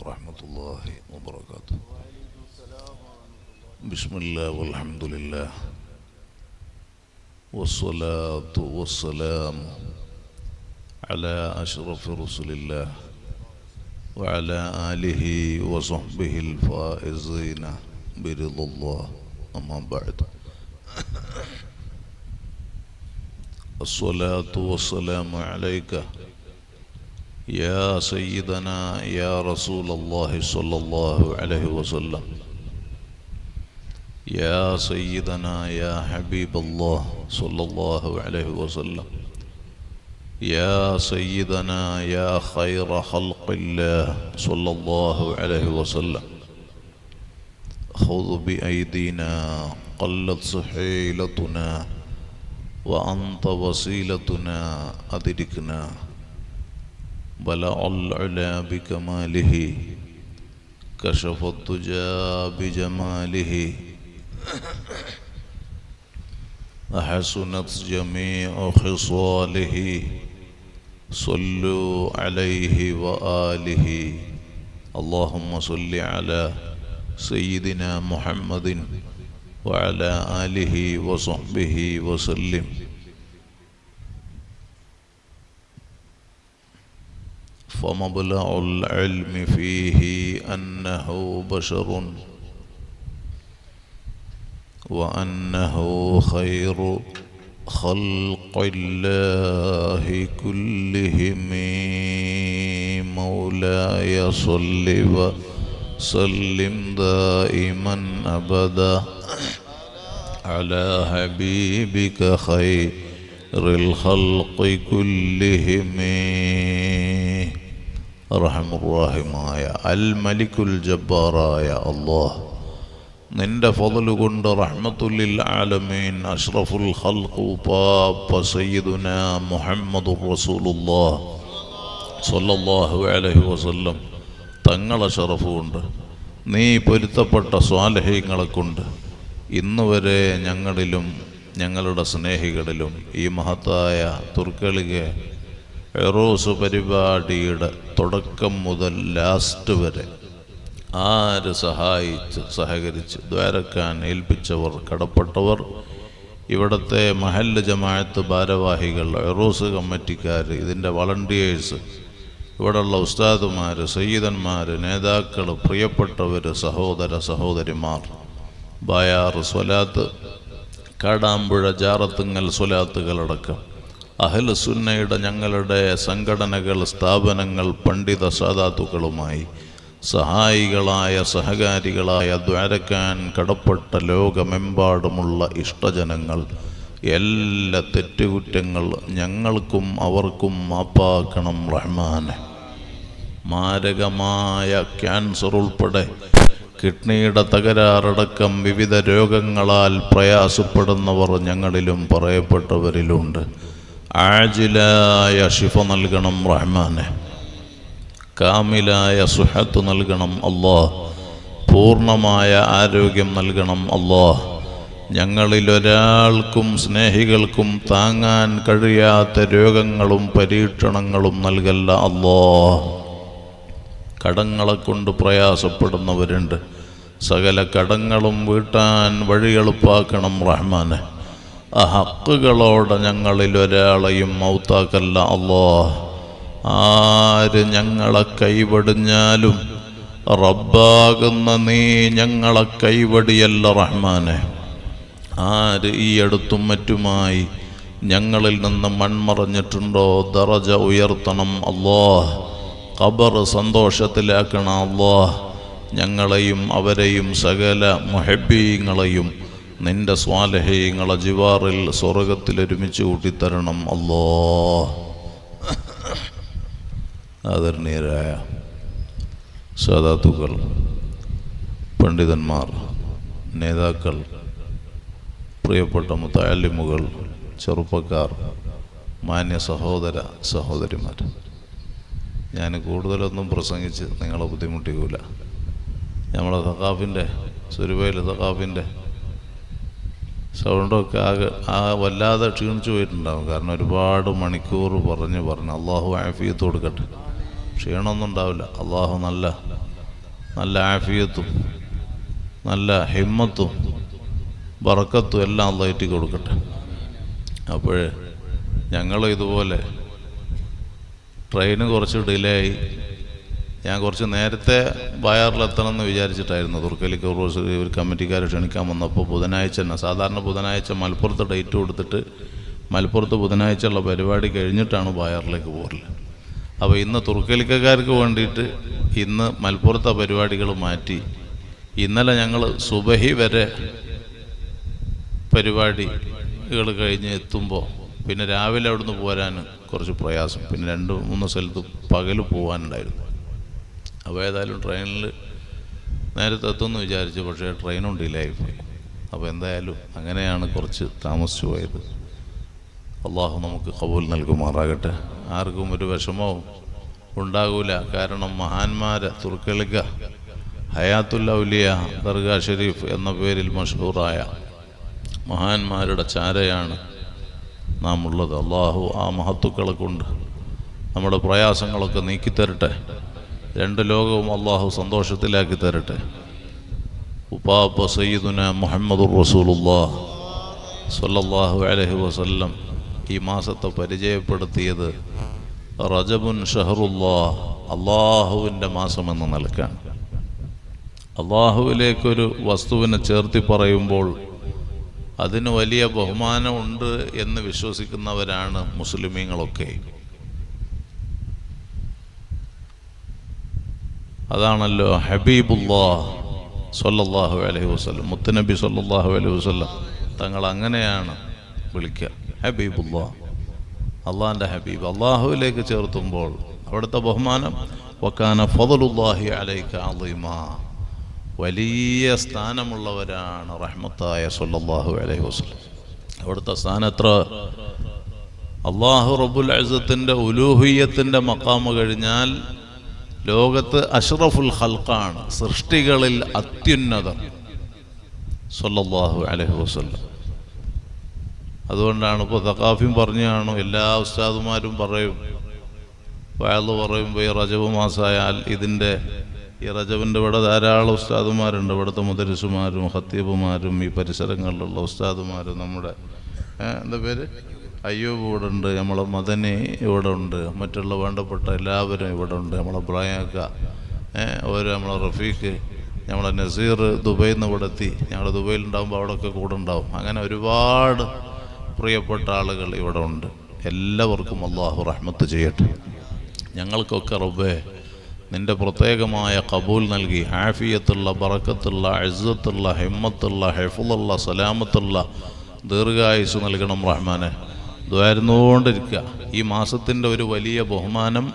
ورحمة الله وبركاته. بسم الله والحمد لله والصلاة والسلام على أشرف رسل الله وعلى آله وصحبه الفائزين برضا الله. أما بعد، الصلاة والسلام عليك يا سيدنا يا رسول الله صلى الله عليه وسلم، يا سيدنا يا حبيب الله صلى الله عليه وسلم، يا سيدنا يا خير خلق الله صلى الله عليه وسلم. خذ بأيدينا قلت سحيلتنا وأنت وسيلتنا أدركنا. بلغ العلا بكماله كشف الدجى بجماله أحسنت جميع خصاله. صلوا عليه وآله. اللهم صل على سيدنا محمد وعلى آله وصحبه وسلم. فمبلغ العلم فيه أنه بشر وأنه خير خلق الله كلهم. مولاي صل وسلم دائما أبدا على حبيبك خير الخلق كلهم. റഹ്മാനായ അൽ മലിക്കുൽ ജബ്ബാറായ അല്ലാഹ്, നിന്റെ ഫള് കൊണ്ട് റഹ്മത്തുൽ ആലമീൻ അഷ്റഫുൽ ഖൽഖ് പാപ്പ സയ്യിദുനാ മുഹമ്മദുർ റസൂലുള്ളാഹ് സ്വല്ലല്ലാഹു അലൈഹി വസല്ലം തങ്ങളെ ശറഫ് കൊണ്ട്, നീ പൊരുത്തപ്പെട്ട സ്വാലിഹീങ്ങളെ കൊണ്ട് ഇന്നുവരെ ഞങ്ങളിലും ഞങ്ങളുടെ സ്നേഹികളിലും ഈ മഹത്തായ തുർക്കളിക എറോസ് പരിപാടിയുടെ തുടക്കം മുതൽ ലാസ്റ്റ് വരെ ആര് സഹായിച്ച് സഹകരിച്ച് ദ്വാരക്കാൻ ഏൽപ്പിച്ചവർ, കടപ്പെട്ടവർ, ഇവിടുത്തെ മഹല്ല് ജമാഅത്ത് ഭാരവാഹികൾ, എറോസ് കമ്മിറ്റിക്കാർ, ഇതിൻ്റെ വളണ്ടിയേഴ്സ്, ഇവിടെയുള്ള ഉസ്താദുമാർ, സയ്യിദന്മാർ, നേതാക്കൾ, പ്രിയപ്പെട്ടവർ, സഹോദര സഹോദരിമാർ, ബായാർ സ്വലാത്ത്, കാടാമ്പുഴ ജാറത്തുങ്ങൽ സ്വലാത്തുകളടക്കം അഹ്ലു സുന്നയുടെ ഞങ്ങളുടെ സംഘടനകൾ, സ്ഥാപനങ്ങൾ, പണ്ഡിത സാദാത്തുക്കളുമായി സഹായികളായ സഹകാരികളായ ദ്വാരക്കാൻ കടപ്പെട്ട ലോകമെമ്പാടുമുള്ള ഇഷ്ടജനങ്ങൾ, എല്ലാ തെറ്റുകുറ്റങ്ങൾ ഞങ്ങൾക്കും അവർക്കും മാപ്പാക്കണം റഹ്മാനെ. മാരകമായ ക്യാൻസർ ഉൾപ്പെടെ കിഡ്നിയുടെ തകരാറടക്കം വിവിധ രോഗങ്ങളാൽ പ്രയാസപ്പെടുന്നവർ ഞങ്ങളിലും പറയപ്പെട്ടവരിലുണ്ട്. ആജിലായ ശിഫ നൽകണം റഹ്മാനെ, കാമിലായ സുഹത്ത് നൽകണം അല്ലാഹ്, പൂർണ്ണമായ ആരോഗ്യം നൽകണം അല്ലാഹ്. ഞങ്ങളിലൊരാൾക്കും സ്നേഹികൾക്കും താങ്ങാൻ കഴിയാത്ത രോഗങ്ങളും പരീക്ഷണങ്ങളും നൽകല്ല അല്ലാഹ്. കടങ്ങളെ കൊണ്ട് പ്രയാസപ്പെടുന്നവരുണ്ട്, സകല കടങ്ങളും വീട്ടാൻ വഴി എളുപ്പാക്കണം റഹ്മാനെ. ആ ഹക്കുകളോടെ ഞങ്ങളിലൊരാളെയും മൗത്താക്കല്ല അല്ലാഹ്. ആര് ഞങ്ങളെ കൈവടിഞ്ഞാലും റബ്ബാകുന്ന നീ ഞങ്ങളെ കൈവടിയല്ല റഹ്മാനെ. ആര് ഈ അടുത്തും മറ്റുമായി ഞങ്ങളിൽ നിന്ന് മൺമറഞ്ഞിട്ടുണ്ടോ ദറജ ഉയർത്തണം അല്ലാഹ്, ഖബർ സന്തോഷത്തിലാക്കണം അല്ലാഹ്. ഞങ്ങളെയും അവരെയും സകല മുഹബ്ബീങ്ങളെയും നിന്റെ സ്വാലിഹീങ്ങളെ ജിവാറിൽ സ്വർഗത്തിൽ ഒരുമിച്ച് കൂട്ടിത്തരണം അല്ലാഹ്. ആദരണീയരായ സാദാത്തുക്കൾ, പണ്ഡിതന്മാർ, നേതാക്കൾ, പ്രിയപ്പെട്ട മുതഅല്ലിമുകൾ, ചെറുപ്പക്കാർ, മാന്യ സഹോദര സഹോദരിമാർ, ഞാൻ കൂടുതലൊന്നും പ്രസംഗിച്ച് നിങ്ങളെ ബുദ്ധിമുട്ടിക്കൂല. നമ്മളെ സഖാഫിൻ്റെ സുരുബയിൽ സഖാഫിൻ്റെ സൗണ്ടൊക്കെ വല്ലാതെ ക്ഷീണിച്ചു പോയിട്ടുണ്ടാകും. കാരണം ഒരുപാട് മണിക്കൂർ പറഞ്ഞ് അള്ളാഹു ആഫിയത്ത് കൊടുക്കട്ടെ. ക്ഷീണമൊന്നും ഉണ്ടാവില്ല. അള്ളാഹു നല്ല നല്ല ആഫിയത്തും നല്ല ഹിമ്മത്തും ബറക്കത്തും എല്ലാം അല്ലാഹ് ഏറ്റി കൊടുക്കട്ടെ. അപ്പോൾ ഞങ്ങൾ ഇതുപോലെ ട്രെയിന് കുറച്ച് ഡിലേ ആയി. ഞാൻ കുറച്ച് നേരത്തെ ബയാറിലെത്തണം എന്ന് വിചാരിച്ചിട്ടായിരുന്നു. തുർക്കലിക്ക് ഒരു കമ്മിറ്റിക്കാരെ ക്ഷണിക്കാൻ വന്നപ്പോൾ ബുധനാഴ്ച തന്നെ, സാധാരണ ബുധനാഴ്ച മലപ്പുറത്ത് ഡേറ്റ് കൊടുത്തിട്ട് മലപ്പുറത്ത് ബുധനാഴ്ചയുള്ള പരിപാടി കഴിഞ്ഞിട്ടാണ് ബയാറിലേക്ക് പോരൽ. അപ്പോൾ ഇന്ന് തുർക്കലിക്കക്കാർക്ക് വേണ്ടിയിട്ട് ഇന്ന് മലപ്പുറത്തെ പരിപാടികൾ മാറ്റി ഇന്നലെ ഞങ്ങൾ സുബഹി വരെ പരിപാടികൾ കഴിഞ്ഞ് എത്തുമ്പോൾ പിന്നെ രാവിലെ അവിടുന്ന് പോരാൻ കുറച്ച് പ്രയാസം, പിന്നെ 2-3 സ്ഥലത്ത് പകൽ പോകാനുണ്ടായിരുന്നു. അപ്പോൾ ഏതായാലും ട്രെയിനിൽ നേരത്തെ എത്തുമെന്ന് വിചാരിച്ചു, പക്ഷേ ട്രെയിനും ഡിലേ ആയിപ്പോയി. അപ്പോൾ എന്തായാലും അങ്ങനെയാണ് കുറച്ച് താമസിച്ചു പോയത്. അള്ളാഹു നമുക്ക് ഖബൂൽ നൽകുമാറാകട്ടെ. ആർക്കും ഒരു വിഷമവും ഉണ്ടാകൂല. കാരണം മഹാന്മാരെ തുർക്കലിക്ക ഹയാത്തുൽ ഔലിയ ദർഗാ ഷരീഫ് എന്ന പേരിൽ മഷ്ഹൂറായ മഹാന്മാരുടെ ചാരയാണ് നാം ഉള്ളത്. അള്ളാഹു ആ മഹത്തുക്കളെ കൊണ്ട് നമ്മുടെ പ്രയാസങ്ങളൊക്കെ നീക്കിത്തരട്ടെ. 2 ലോകവും അള്ളാഹു സന്തോഷത്തിലാക്കി തരട്ടെ. ഉപ്പാപ്പ സയ്യിദുന മുഹമ്മദുർ റസൂലുള്ളാഹ് സ്വല്ലല്ലാഹു അലൈഹി വസല്ലം ഈ മാസത്തെ പരിചയപ്പെടുത്തിയത് റജബുൻ ഷഹറുല്ലാഹ്, അള്ളാഹുവിൻ്റെ മാസമെന്ന നിലക്കാണ്. അള്ളാഹുവിലേക്കൊരു വസ്തുവിനെ ചേർത്തി പറയുമ്പോൾ അതിന് വലിയ ബഹുമാനമുണ്ട് എന്ന് വിശ്വസിക്കുന്നവരാണ് മുസ്ലിമീങ്ങളൊക്കെ. അതാണല്ലോ ഹബീബുല്ലാഹ് സ്വല്ലല്ലാഹു അലൈഹി വസല്ലം, മുത്തുനബി സ്വല്ലല്ലാഹു അലൈഹി വസല്ലം തങ്ങൾ അങ്ങനെയാണ് വിളിക്കുക, ഹബീബുല്ലാഹ്, അള്ളാഹിൻ്റെ ഹബീബ്. അള്ളാഹുവിലേക്ക് ചേർത്തുമ്പോൾ അവിടുത്തെ ബഹുമാനം വകാന ഫളലുല്ലാഹി അലൈക അളീമാ, വലിയ സ്ഥാനമുള്ളവരാണ് റഹ്മത്തായ സ്വല്ലല്ലാഹു അലൈഹി വസല്ലം. അവിടുത്തെ സ്ഥാനം എത്ര! അള്ളാഹു റബ്ബുൽ ഇസ്സത്തിൻ്റെ ഉലൂഹിയ്യത്തിൻ്റെ മഖാമ് കഴിഞ്ഞാൽ ലോകത്ത് അഷ്റഫുൽ ഖൽഖാണ്, സൃഷ്ടികളിൽ അത്യുന്നതർ സ്വല്ലല്ലാഹു അലൈഹി വസല്ലം. അതുകൊണ്ടാണ് ഇപ്പോൾ തഖാഫിയും പറഞ്ഞാണ്, എല്ലാ ഉസ്താദുമാരും പറയും, വഅള് പറയുമ്പോൾ ഈ റജബ് മാസമായാൽ ഈ റജബിൻ്റെ ഇവിടെ ധാരാളം ഉസ്താദുമാരുണ്ട്. ഇവിടുത്തെ മുദരിസുമാരും ഖത്തീബുമാരും ഈ പരിസരങ്ങളിലുള്ള ഉസ്താദുമാരും, നമ്മുടെ എന്താ പേര്, അയ്യൂബ് ഇവിടെ ഉണ്ട്, നമ്മളെ മദനി ഇവിടെ ഉണ്ട്, മറ്റുള്ള വേണ്ടപ്പെട്ട എല്ലാവരും ഇവിടെ ഉണ്ട്, നമ്മളെ ബ്രായക്ക, നമ്മളെ റഫീഖ്, നമ്മളെ നസീർ ദുബൈയിൽ നിന്ന് ഇവിടെ എത്തി. ഞങ്ങൾ ദുബൈയിലുണ്ടാകുമ്പോൾ അവിടെയൊക്കെ കൂടെ ഉണ്ടാവും. അങ്ങനെ ഒരുപാട് പ്രിയപ്പെട്ട ആളുകൾ ഇവിടെ ഉണ്ട്. എല്ലാവർക്കും അള്ളാഹു റഹ്മത്ത് ചെയ്യട്ടെ. ഞങ്ങൾക്കൊക്കെ റബ്ബേ നിൻ്റെ പ്രത്യേകമായ ഖബൂൽ നൽകി ആഫിയത്തുള്ള, ബറക്കത്തുള്ള, ഇസ്സത്തുള്ള, ഹിമ്മത്തുള്ള, ഹിഫ്ളുള്ള, സലാമത്തുള്ള ദീർഘായുസ് നൽകണം റഹ്മാനെ. ദ്വാരുന്നുകൊണ്ടിരിക്കുക. ഈ മാസത്തിൻ്റെ ഒരു വലിയ ബഹുമാനം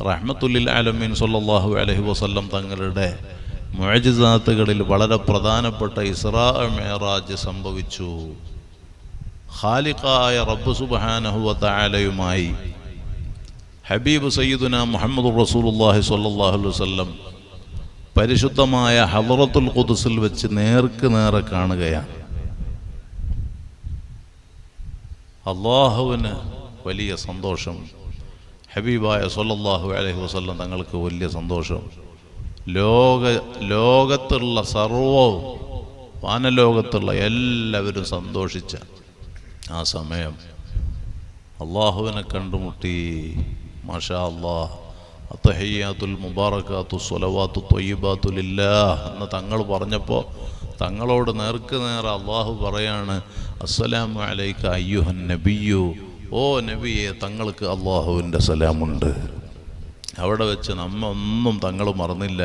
റഹ്മത്തുല്ലിൽ ആലമീൻ സ്വല്ലല്ലാഹു അലൈഹി വസല്ലം തങ്ങളുടെ മുഅ്ജിസാത്തുകളിൽ വളരെ പ്രധാനപ്പെട്ട ഇസ്റാ മിഅ്റാജ് സംഭവിച്ചു. ഖാലിഖായ റബ്ബ് സുബ്ഹാനഹു വ തആലയുമായി ഹബീബ് സയ്യിദുന മുഹമ്മദുർ റസൂലുള്ളാഹി സ്വല്ലല്ലാഹു അലൈഹി വസല്ലം പരിശുദ്ധമായ ഹളറത്തുൽ ഖുദ്സിൽ വെച്ച് നേർക്ക് നേരെ കാണുകയാണ്. അള്ളാഹുവിന് വലിയ സന്തോഷം, ഹബീബായ സ്വല്ലല്ലാഹു അലൈഹി വസല്ലം തങ്ങൾക്ക് വലിയ സന്തോഷം. ലോകത്തുള്ള സർവ്വവും, വാനലോകത്തുള്ള എല്ലാവരും സന്തോഷിച്ച ആ സമയം അള്ളാഹുവിനെ കണ്ടുമുട്ടി. മാഷാ അല്ലാഹ്, അത്തഹിയ്യാത്തുൽ മുബാറകാത്തു സ്വലവാത്തു ത്വയ്യിബാത്തു ലില്ലാഹ് എന്ന് തങ്ങൾ പറഞ്ഞപ്പോൾ തങ്ങളോട് നേർക്ക് നേരെ അള്ളാഹു പറയാണ്, അസ്സലാമു അലൈക അയ്യുഹൻ നബിയു, ഓ നബിയെ തങ്ങൾക്ക് അള്ളാഹുവിൻ്റെ സലാമുണ്ട്. അവിടെ വെച്ച് ഒന്നും തങ്ങൾ മറന്നില്ല.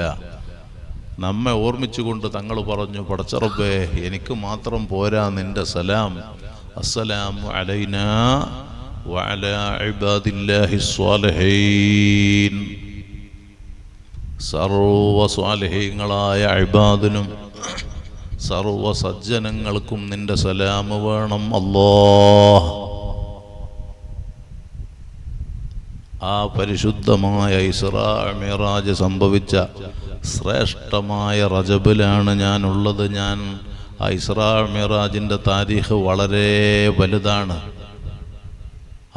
നമ്മെ ഓർമ്മിച്ചുകൊണ്ട് തങ്ങൾ പറഞ്ഞു, പടച്ച റബ്ബേ എനിക്ക് മാത്രം പോരാ നിൻ്റെ സലാം, അസ്സലാമു അലൈനാ വഅലാ ഇബാദില്ലാഹി സ്വാലിഹീൻ, സർവ സ്വാലിഹീങ്ങളായ ഇബാദിനും സർവ സജ്ജനങ്ങൾക്കും നിന്റെ സലാം വേണം അല്ലാഹ്. ആ പരിശുദ്ധമായ ഇസ്റാ മിഅ്റാജ് സംഭവിച്ച ശ്രേഷ്ഠമായ റജബിലാണ് ഞാനുള്ളത്. ആ ഇസ്റാ മിഅ്റാജിൻ്റെ താരീഖ് വളരെ വലുതാണ്.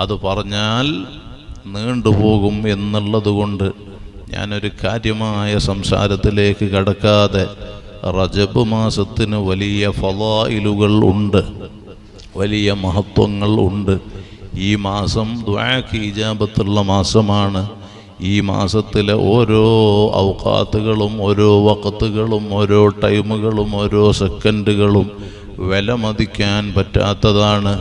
അത് പറഞ്ഞാൽ നീണ്ടുപോകും എന്നുള്ളത് കൊണ്ട് ഞാനൊരു കാര്യമായ സംസാരത്തിലേക്ക് കടക്കാതെ, റജബ് മാസത്തിന് വലിയ ഫളായിലുകൾ ഉണ്ട്, വലിയ മഹത്വങ്ങൾ ഉണ്ട്. ഈ മാസം ദുആക്ക് ഇജാബത്തുള്ള മാസമാണ്. ഈ മാസത്തിലെ ഓരോ ഔഖാത്തുകളും, ഓരോ വഖത്തുകളും, ഓരോ ടൈമുകളും, ഓരോ സെക്കൻഡുകളും വിലമതിക്കാൻ പറ്റാത്തതാണ്.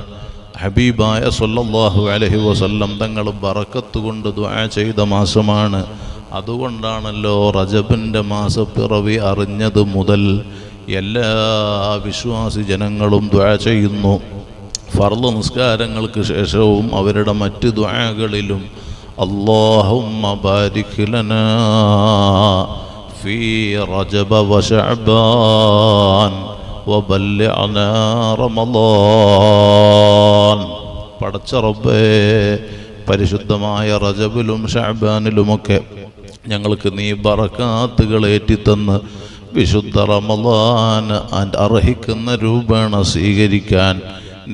ഹബീബായ സല്ലല്ലാഹു അലൈഹി വസല്ലം തങ്ങൾ ബറക്കത്ത് കൊണ്ട് ദുആ ചെയ്ത മാസമാണ്. അതുകൊണ്ടാണല്ലോ റജബിൻ്റെ മാസപ്പിറവി അറിഞ്ഞത് മുതൽ എല്ലാ വിശ്വാസി ജനങ്ങളും ദുആ ചെയ്യുന്നു. ഫർള് നിസ്കാരങ്ങൾക്ക് ശേഷവും അവരുടെ മറ്റ് ദുആകളിലും അല്ലാഹുമ്മ ബാരിക് ലനാ ഫീ റജബ വശഅബാൻ വബല്ലിഅനാ റമളാൻ. പടച്ച റബ്ബേ, പരിശുദ്ധമായ റജബിലും ശഅബാനിലുമൊക്കെ ഞങ്ങൾക്ക് നീ ബറകാത്തുകൾ ഏറ്റിത്തന്ന് വിശുദ്ധ റമളാൻ അർഹിക്കുന്ന രൂപേണ സ്വീകരിക്കാൻ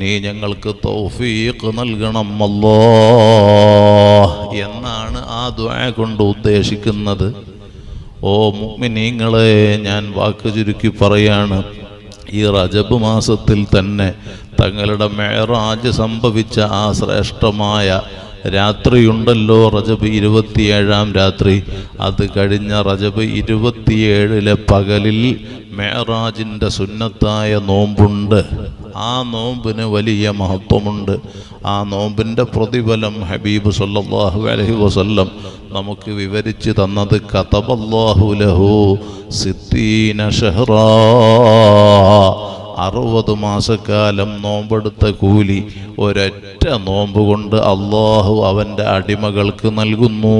നീ ഞങ്ങൾക്ക് തൗഫീഖ് നൽകണം അല്ലാഹ് എന്നാണ് ആ ദുആ കൊണ്ട് ഉദ്ദേശിക്കുന്നത്. ഓ മുഅ്മിനീങ്ങളെ, ഞാൻ വാക്ക് ചുരുക്കി പറയാണ്, ഈ റജബ് മാസത്തിൽ തന്നെ തങ്ങളുടെ മെഅറാജ് സംഭവിച്ച ആ ശ്രേഷ്ഠമായ രാത്രിയുണ്ടല്ലോ, റജബ് 27-ാം രാത്രി. അത് കഴിഞ്ഞ റജബ് 27-ലെ പകലിൽ മെഅറാജിൻ്റെ സുന്നത്തായ നോമ്പുണ്ട്. ആ നോമ്പിന് വലിയ മഹത്വമുണ്ട്. ആ നോമ്പിൻ്റെ പ്രതിഫലം ഹബീബ് സല്ലല്ലാഹു അലൈഹി വസല്ലം നമുക്ക് വിവരിച്ച് തന്നത് കതബല്ലാഹു ലഹു 60 ശഹ്റാ, 60 മാസക്കാലം നോമ്പെടുത്ത കൂലി ഒരൊറ്റ നോമ്പ് കൊണ്ട് അള്ളാഹു അവൻ്റെ അടിമകൾക്ക് നൽകുന്നു.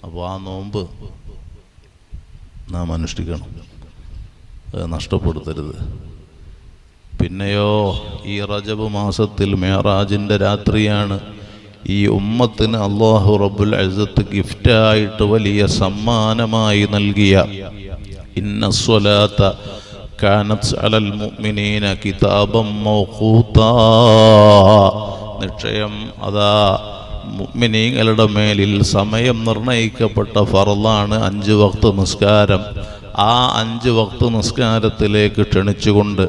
അപ്പോൾ ആ നോമ്പ് നാം അനുഷ്ഠിക്കണം, നഷ്ടപ്പെടുത്തരുത്. പിന്നെയോ, ഈ റജബ് മാസത്തിൽ മെഅറാജിൻ്റെ രാത്രിയാണ് ഈ ഉമ്മത്തിന് അല്ലാഹു റബ്ബുൽ ഇസ്സത്ത് ഗിഫ്റ്റായിട്ട് വലിയ സമ്മാനമായി നൽകിയ ഇന്ന സ്വലാത്ത കാനത് അലൽ മുഅ്മിനീന കിതാബം മൗഖൂതാ. നിശ്ചയം അതാ മുഅ്മിനീങ്ങളുടെ മേലിൽ സമയം നിർണയിക്കപ്പെട്ട ഫർളാണ് 5 വക്ത് നിസ്കാരം. ആ 5 വക്ത് നിസ്കാരത്തിലേക്ക് ക്ഷണിച്ചുകൊണ്ട്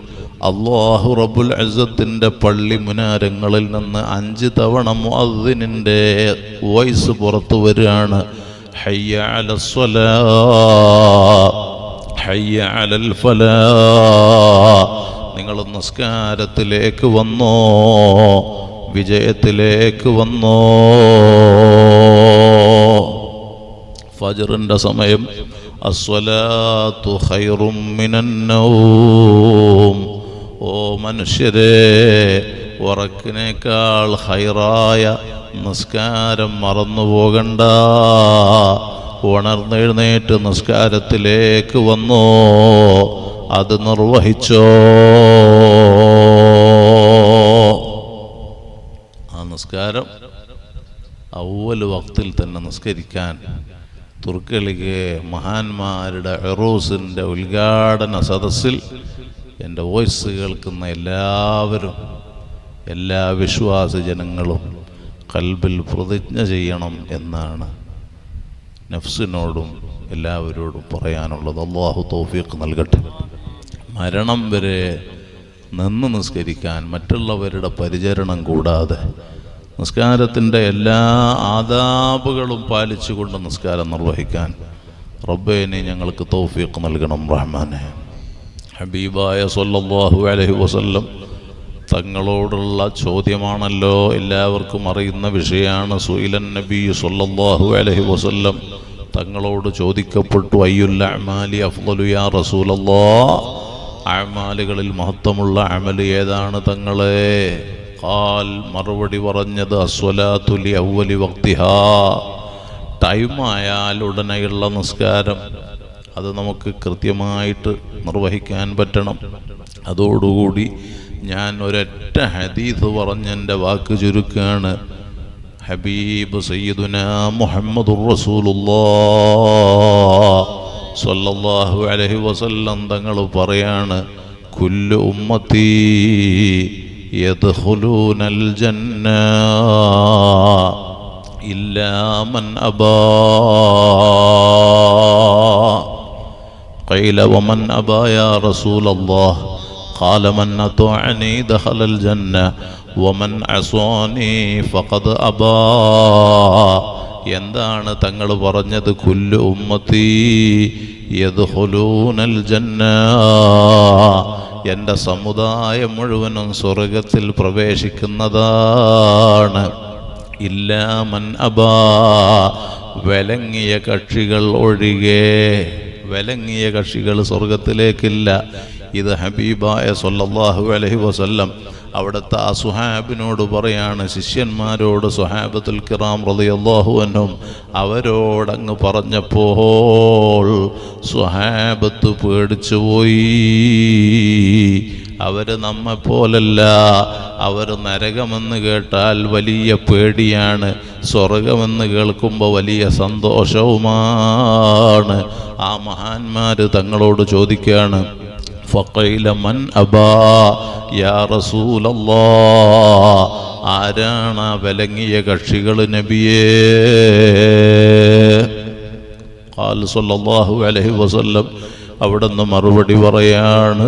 അല്ലാഹു റബ്ബുൽ ഇസ്സത്തിൻ്റെ പള്ളി മുനാരങ്ങളിൽ നിന്ന് 5 തവണ മുഅദ്ദിനിൻ്റെ വോയിസ് പുറത്തു വരികയാണ്. ഹയ്യ അലസ്സലാ, ഹയ്യ അലൽ ഫലാ. നിങ്ങൾ നിസ്കാരത്തിലേക്ക് വന്നോ, വിജയത്തിലേക്ക് വന്നോ. ഫജ്റിൻ്റെ സമയം അസ്സലാത്തു ഖൈറും മിനൻ നൗം. ഓ മനുഷ്യരെ, ഉറക്കിനേക്കാൾ ഖൈറായ നിസ്കാരം മറന്നു പോകണ്ട. ഉണർന്നെഴുന്നേറ്റ് നിസ്കാരത്തിലേക്ക് വന്നോ, അത് നിർവഹിച്ചോ. ആ നിസ്കാരം അവ്വൽ വക്തിൽ തന്നെ നിസ്കരിക്കാൻ തുർക്കളിക്ക് മഹാന്മാരുടെ ഉറൂസിൻ്റെ ഉദ്ഘാടന സദസ്സിൽ എൻ്റെ വോയിസ് കേൾക്കുന്ന എല്ലാവരും, എല്ലാ വിശ്വാസി ജനങ്ങളും ഖൽബിൽ പ്രതിജ്ഞ ചെയ്യണം എന്നാണ് നഫ്സിനോടും എല്ലാവരോടും പറയാനുള്ളത്. അല്ലാഹു തൗഫീഖ് നൽകട്ടെ. മരണം വരെ നിന്ന് നിസ്കരിക്കാൻ, മറ്റുള്ളവരുടെ പരിചരണം കൂടാതെ നിസ്കാരത്തിൻ്റെ എല്ലാ ആദാബുകളും പാലിച്ചുകൊണ്ട് നിസ്കാരം നിർവഹിക്കാൻ റബ്ബേ നീ ഞങ്ങൾക്ക് തൗഫീഖ് നൽകണം റഹ്മാനെ. ഹബീബായ സല്ലല്ലാഹു അലൈഹി വസല്ലം തങ്ങളോടുള്ള ചോദ്യമാണല്ലോ എല്ലാവർക്കും അറിയുന്ന വിഷയമാണ്. സുഇലൻ നബി സല്ലല്ലാഹു അലൈഹി വസല്ലം തങ്ങളോട് ചോദിക്കപ്പെട്ടു, അയ്യുൽ അഅമാലി അഫ്ളലു യാ റസൂലല്ലാഹ്, അഅമാലുകളിൽ മഹത്വമുള്ള അമൽ ഏതാണ് തങ്ങളെ? ഖാൽ, മറുപടി പറഞ്ഞത് അസ്വലാത്തു ലി അവ്വലി വഖ്തിഹാ, ടൈമായാൽ ഉടനെയുള്ള നിസ്കാരം. അത് നമുക്ക് കൃത്യമായിട്ട് നിർവഹിക്കാൻ പറ്റണം. അതോടുകൂടി ഞാൻ ഒരൊറ്റ ഹദീസ് പറഞ്ഞെൻ്റെ വാക്ക് ചുരുക്കാണ്. ഹബീബ് സയ്യിദുനാ മുഹമ്മദുർ റസൂലുള്ളാഹ് സ്വല്ലല്ലാഹു അലൈഹി വസല്ലം തങ്ങൾ പറയാണ്, കുല്ലു ഉമ്മത്തി യദ്ഖുലൂനൽ ജന്ന, إلا من أبى. قيل ومن أبى يا رسول الله؟ قال من أطاعني دخل الجنة ومن عصاني فقد أبى. എന്താണ് തങ്ങൾ പറഞ്ഞത്? കുല്ലു ഉമ്മത്തി യദ്ഖുലൂനൽ ജന്ന, എൻ്റെ സമുദായം മുഴുവനും സ്വർഗത്തിൽ പ്രവേശിക്കുന്നതാണ്. ഇല്ലാ മൻ അബാ, വിലങ്ങിയ കക്ഷികൾ ഒഴികെ. വിലങ്ങിയ കക്ഷികൾ സ്വർഗത്തിലേക്കില്ല. ഇത് ഹബീബായ സല്ലല്ലാഹു അലൈഹി വസല്ലം അവിടുത്തെ ആ സുഹാബിനോട് പറയാണ്, ശിഷ്യന്മാരോട്, സുഹാബത്തുൽ കിറാം റളിയല്ലാഹു അൻഹും അവരോടങ്ങ് പറഞ്ഞപ്പോൾ സുഹാബത്ത് പേടിച്ചുപോയി. അവർ നമ്മെപ്പോലല്ല. അവർ നരകമെന്ന് കേട്ടാൽ വലിയ പേടിയാണ്, സ്വർഗമെന്ന് കേൾക്കുമ്പോൾ വലിയ സന്തോഷവുമാണ്. ആ മഹാന്മാർ തങ്ങളോട് ചോദിക്കുകയാണ്, ഫഖീല മൻ അബാ യാ റസൂലല്ലാഹ്, ആരാണ് വിലങ്ങിയ കക്ഷികൾ നബിയേ? ഖാല സല്ലല്ലാഹു അലൈഹി വസല്ലം അവിടുന്ന് മറുപടി പറയാണ്,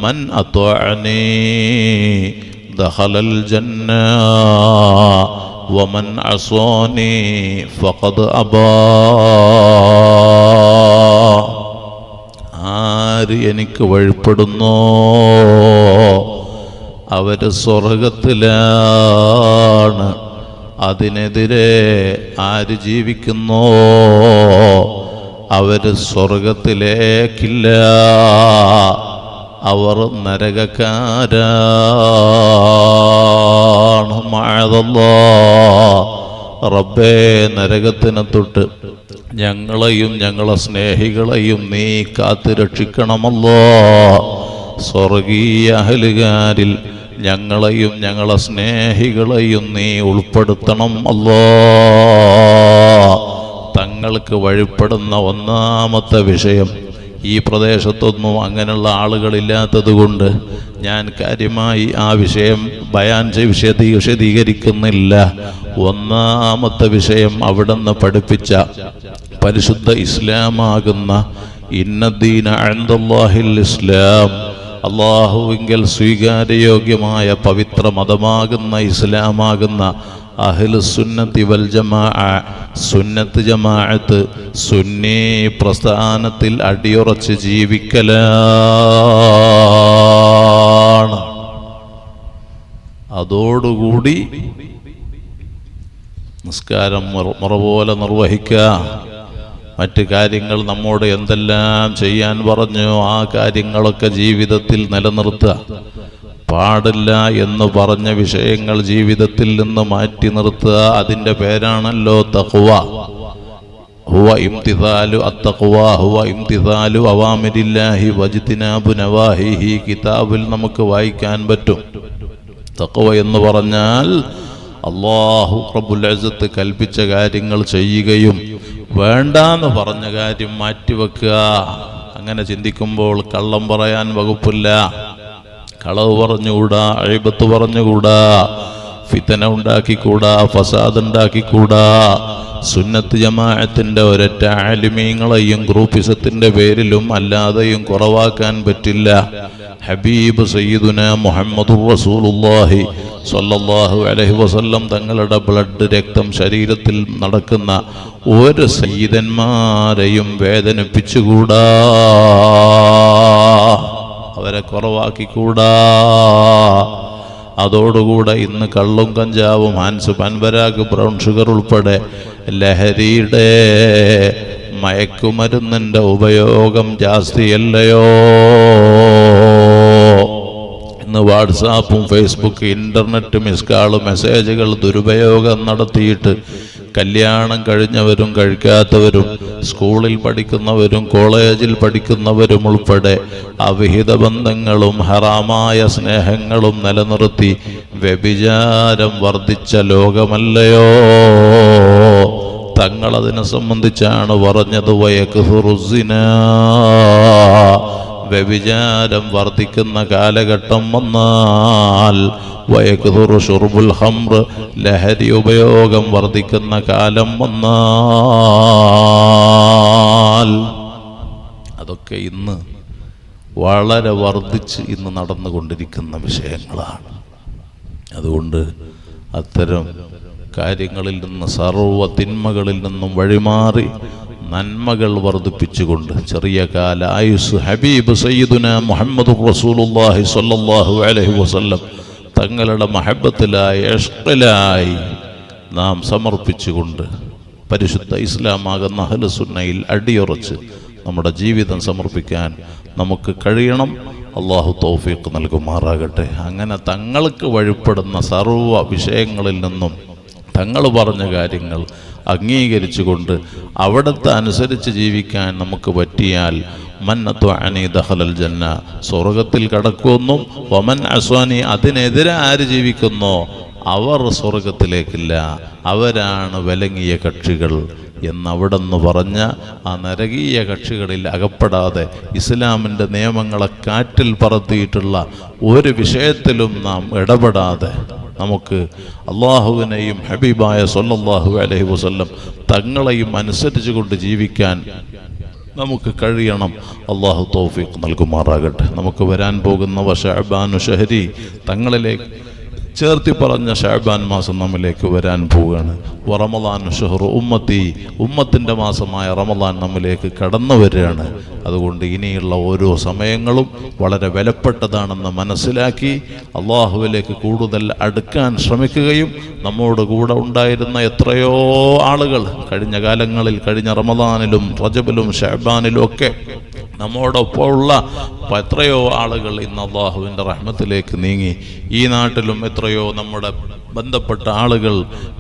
മൻ അത്വഅനി ദഖലൽ ജന്ന വമൻ അസാനി ഫഖദ് അബാ. ആര് എനിക്ക് വഴിപ്പെടുന്നോ അവർ സ്വർഗത്തിലാണ്. അതിനെതിരെ ആര് ജീവിക്കുന്നോ അവർ സ്വർഗത്തിലേക്കില്ല, അവർ നരകക്കാരാണ്. മഅദല്ലാഹ്. റബ്ബേ, നരകത്തിനെ തൊട്ട് ഞങ്ങളെയും ഞങ്ങളെ സ്നേഹികളെയും നീ കാത്ത് രക്ഷിക്കണമല്ലോ. സ്വർഗീയ അഹ്ലുകാരിൽ ഞങ്ങളെയും ഞങ്ങളെ സ്നേഹികളെയും നീ ഉൾപ്പെടുത്തണം അല്ലോ. തങ്ങൾക്ക് വഴിപ്പെടുന്ന ഒന്നാമത്തെ വിഷയം, ഈ പ്രദേശത്തൊന്നും അങ്ങനെയുള്ള ആളുകളില്ലാത്തത് കൊണ്ട് ഞാൻ കാര്യമായി ആ വിഷയം വിശദീകരിക്കുന്നില്ല. ഒന്നാമത്തെ വിഷയം അവിടുന്ന് പഠിപ്പിച്ച പരിശുദ്ധ ഇസ്ലാമാകുന്ന ഇന്നദ്ദീന ഇൻദല്ലാഹിൽ ഇസ്ലാം, അല്ലാഹുവിങ്കൽ സ്വീകാര്യയോഗ്യമായ പവിത്ര മതമാകുന്ന ഇസ്ലാമാകുന്ന അഹ്ലുസുന്നത്തി വൽ ജമാഅ, സുന്നത്ത് ജമാഅത്ത്, സുന്നി പ്രസ്ഥാനത്തിൽ അടിയുറച്ച് ജീവിക്കലാണ്. അതോടുകൂടി നിസ്കാരം മുറ പോലെ നിർവഹിക്കുക. മറ്റ് കാര്യങ്ങൾ നമ്മോട് എന്തെല്ലാം ചെയ്യാൻ പറഞ്ഞു ആ കാര്യങ്ങളൊക്കെ ജീവിതത്തിൽ നിലനിർത്തുക. പാടില്ല എന്ന് പറഞ്ഞ വിഷയങ്ങൾ ജീവിതത്തിൽ നിന്ന് മാറ്റി നിർത്തുക. അതിൻ്റെ പേരാണല്ലോ തഖ്വ. ഹുവ ഇംതിസാലു അത്തഖ്വ ഹുവ ഇംതിസാലു അവാമിരില്ലാഹി വജ്തിനാബു നവാഹിഹി. കിതാബിൽ നമുക്ക് വായിക്കാൻ പറ്റും. തഖ്വ എന്ന് പറഞ്ഞാൽ അല്ലാഹു റബ്ബുൽ ഇസ്സത്ത് കൽപ്പിച്ച കാര്യങ്ങൾ ചെയ്യുകയും വേണ്ടാന്ന് പറഞ്ഞ കാര്യം മാറ്റിവെക്കുക. അങ്ങനെ ചിന്തിക്കുമ്പോൾ കള്ളം പറയാൻ വകുപ്പില്ല, കളവ് പറഞ്ഞുകൂടാ, അഴിബത്ത് പറഞ്ഞുകൂടാ, ഫിതന ഉണ്ടാക്കിക്കൂടാ, ഫസാദ് ഉണ്ടാക്കിക്കൂടാ. സുന്നത്ത് ജമാഅത്തിന്റെ ഒരൊറ്റ ആലിമീങ്ങളെയും ഗ്രൂപ്പിസത്തിന്റെ പേരിലും അല്ലാതെയും കുറവാക്കാൻ പറ്റില്ല. ഹബീബ് സയ്യിദുന മുഹമ്മദുർ റസൂലുള്ളാഹി സ്വല്ലല്ലാഹു അലൈഹി വസല്ലം തങ്ങളുടെ ബ്ലഡ്, രക്തം ശരീരത്തിൽ നടക്കുന്ന ഒരു സയ്യിദന്മാരെയും വേദനിപ്പിച്ചുകൂടാ, അവരെ കുറവാക്കിക്കൂടാ. അതോടുകൂടെ ഇന്ന് കള്ളും കഞ്ചാവും ഹാൻസ് പൻപരാഗ് ബ്രൗൺ ഷുഗർ ഉൾപ്പെടെ ലഹരിയുടെ മയക്കുമരുന്നിൻ്റെ ഉപയോഗം ജാസ്തിയല്ലയോ? ഇന്ന് വാട്സാപ്പും ഫേസ്ബുക്ക്, ഇൻ്റർനെറ്റ്, മിസ്കാള്, മെസ്സേജുകൾ ദുരുപയോഗം നടത്തിയിട്ട് കല്യാണം കഴിഞ്ഞവരും കഴിക്കാത്തവരും, സ്കൂളിൽ പഠിക്കുന്നവരും കോളേജിൽ പഠിക്കുന്നവരും ഉൾപ്പെടെ അവിഹിത ബന്ധങ്ങളും ഹറാമായ സ്നേഹങ്ങളും നിലനിർത്തി വ്യഭിചാരം വർദ്ധിച്ച ലോകമല്ലയോ? തങ്ങളതിനെ സംബന്ധിച്ചാണ് പറഞ്ഞത്, വയക്ഫുറുസ്സിനാ, വ്യഭിചാരം വർദ്ധിക്കുന്ന കാലഘട്ടം വന്നാൽ, വയക്തുറു ശുർബുൽ ഖംർ, ലഹരി ഉപയോഗം വർദ്ധിക്കുന്ന കാലം വന്നാൽ, അതൊക്കെ ഇന്ന് വളരെ വർദ്ധിച്ച് ഇന്ന് നടന്നുകൊണ്ടിരിക്കുന്ന വിഷയങ്ങളാണ്. അതുകൊണ്ട് അത്തരം കാര്യങ്ങളിൽ നിന്ന്, സർവ്വ തിന്മകളിൽ നിന്നും വഴിമാറി നന്മകൾ വർദ്ധിപ്പിച്ചുകൊണ്ട് ചെറിയ കാല ആയുസ് ഹബീബ് സയ്യിദുനാ മുഹമ്മദുർ റസൂലുള്ളാഹി സ്വല്ലല്ലാഹു അലൈഹി വസല്ലം തങ്ങളുടെ മഹബത്തിലായി, ഇഷ്ഖിലായി നാം സമർപ്പിച്ചുകൊണ്ട് പരിശുദ്ധ ഇസ്ലാമാകുന്ന അഹ്ലു സുന്നയിൽ അടിയുറച്ച് നമ്മുടെ ജീവിതം സമർപ്പിക്കാൻ നമുക്ക് കഴിയണം. അള്ളാഹു തൗഫീഖ് നൽകുമാറാകട്ടെ. അങ്ങനെ തങ്ങൾക്ക് വഴിപ്പെടുന്ന സർവ്വ വിഷയങ്ങളിൽ നിന്നും തങ്ങൾ പറഞ്ഞ കാര്യങ്ങൾ അംഗീകരിച്ചുകൊണ്ട് അവിടുത്തെ അനുസരിച്ച് ജീവിക്കാൻ നമുക്ക് പറ്റിയാൽ, മൻ അത്വഅനി ദഖലൽ ജന്ന, സ്വർഗത്തിൽ കടക്കുമെന്നും, വമൻ അസ്വാനി, അതിനെതിരെ ആര് ജീവിക്കുന്നോ അവർ സ്വർഗത്തിലേക്കില്ല, അവരാണ് വിലങ്ങിയ കക്ഷികൾ എന്നവിടെന്ന് പറഞ്ഞ ആ നരകീയ കക്ഷികളിൽ അകപ്പെടാതെ ഇസ്ലാമിൻ്റെ നിയമങ്ങളെ കാറ്റിൽ പറത്തിയിട്ടുള്ള ഒരു വിഷയത്തിലും നാം ഇടപെടാതെ നമുക്ക് അള്ളാഹുവിനെയും ഹബീബായ സ്വല്ലല്ലാഹു അലൈഹി വസല്ലം തങ്ങളെയും അനുസരിച്ച് കൊണ്ട് ജീവിക്കാൻ നമുക്ക് കഴിയണം. അള്ളാഹു തൗഫീഖ് നൽകുമാറാകട്ടെ. നമുക്ക് വരാൻ പോകുന്ന ശഅബാനു ശഹരി, തങ്ങളിലേക്ക് ചേർത്തി പറഞ്ഞ ശഅബാൻ മാസം നമ്മിലേക്ക് വരാൻ പോവുകയാണ്. റമളാനു ശഹ്റു ഉമ്മത്തി, ഉമ്മത്തിൻ്റെ മാസമായ റമളാൻ നമ്മിലേക്ക് കടന്നു വരികയാണ്. അതുകൊണ്ട് ഇനിയുള്ള ഓരോ സമയങ്ങളും വളരെ വിലപ്പെട്ടതാണെന്ന് മനസ്സിലാക്കി അള്ളാഹുവിലേക്ക് കൂടുതൽ അടുക്കാൻ ശ്രമിക്കുകയും, നമ്മോട് കൂടെ ഉണ്ടായിരുന്ന എത്രയോ ആളുകൾ കഴിഞ്ഞ കാലങ്ങളിൽ, കഴിഞ്ഞ റമളാനിലും റജബിലും ശഅബാനിലും ഒക്കെ നമ്മോടൊപ്പമുള്ള എത്രയോ ആളുകൾ ഇന്ന് അള്ളാഹുവിൻ്റെ റഹ്മത്തിലേക്ക് നീങ്ങി. ഈ നാട്ടിലും എത്രയോ നമ്മുടെ ബന്ധപ്പെട്ട ആളുകൾ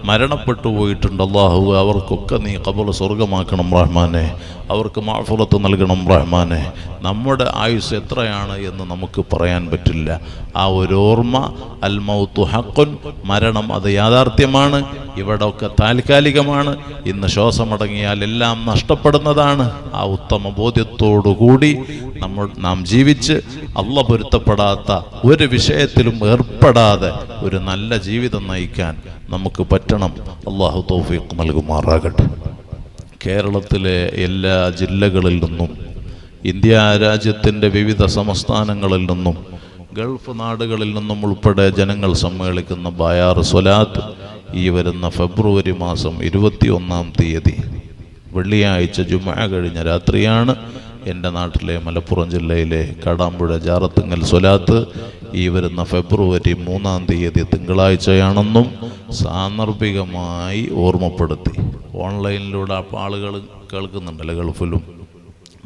മരണപ്പെട്ടു പോയിട്ടുണ്ട്. അള്ളാഹു അവർക്കൊക്കെ നീ ഖബർ സ്വർഗമാക്കണം റഹ്മാനെ, അവർക്ക് മഅ്ഫിറത്ത് നൽകണം റഹ്മാനെ. നമ്മുടെ ആയുസ് എത്രയാണ് എന്ന് നമുക്ക് പറയാൻ പറ്റില്ല. ആ ഒരു ഓർമ്മ, അൽ മൗതു ഹഖുൻ, മരണം അത് യാഥാർത്ഥ്യമാണ്. ഇവിടെയൊക്കെ താൽക്കാലികമാണ്. ഇന്ന് ശ്വാസമടങ്ങിയാൽ എല്ലാം നഷ്ടപ്പെടുന്നതാണ്. ആ ഉത്തമ ബോധ്യത്തോടുകൂടി നാം ജീവിച്ച് അള്ളാഹ് പൊരുത്തപ്പെടാത്ത ഒരു വിഷയത്തിലും ഏർപ്പെടാതെ ഒരു നല്ല ജീവിതം നയിക്കാൻ നമുക്ക് പറ്റണം. അള്ളാഹു തൗഫീഖ് നൽകുമാറാകട്ടെ. കേരളത്തിലെ എല്ലാ ജില്ലകളിൽ നിന്നും, ഇന്ത്യ രാജ്യത്തിൻ്റെ വിവിധ സംസ്ഥാനങ്ങളിൽ നിന്നും, ഗൾഫ് നാടുകളിൽ നിന്നും ഉൾപ്പെടെ ജനങ്ങൾ സമ്മേളിക്കുന്ന ബയാർ സ്വലാത്ത് ഈ വരുന്ന ഫെബ്രുവരി മാസം 21-ാം തീയതി വെള്ളിയാഴ്ച ജുമുഅ കഴിഞ്ഞ രാത്രിയാണ് എൻ്റെ നാട്ടിലെ മലപ്പുറം ജില്ലയിലെ കാടാമ്പുഴ ജാറത്തുങ്ങൽ സ്വലാത്ത് ഈ വരുന്ന ഫെബ്രുവരി 3-ാം തീയതി തിങ്കളാഴ്ചയാണെന്നും സാന്ദർഭികമായി ഓർമ്മപ്പെടുത്തി. ഓൺലൈനിലൂടെ ആളുകൾ കേൾക്കുന്നുണ്ടല്ലോ, ഗൾഫിലും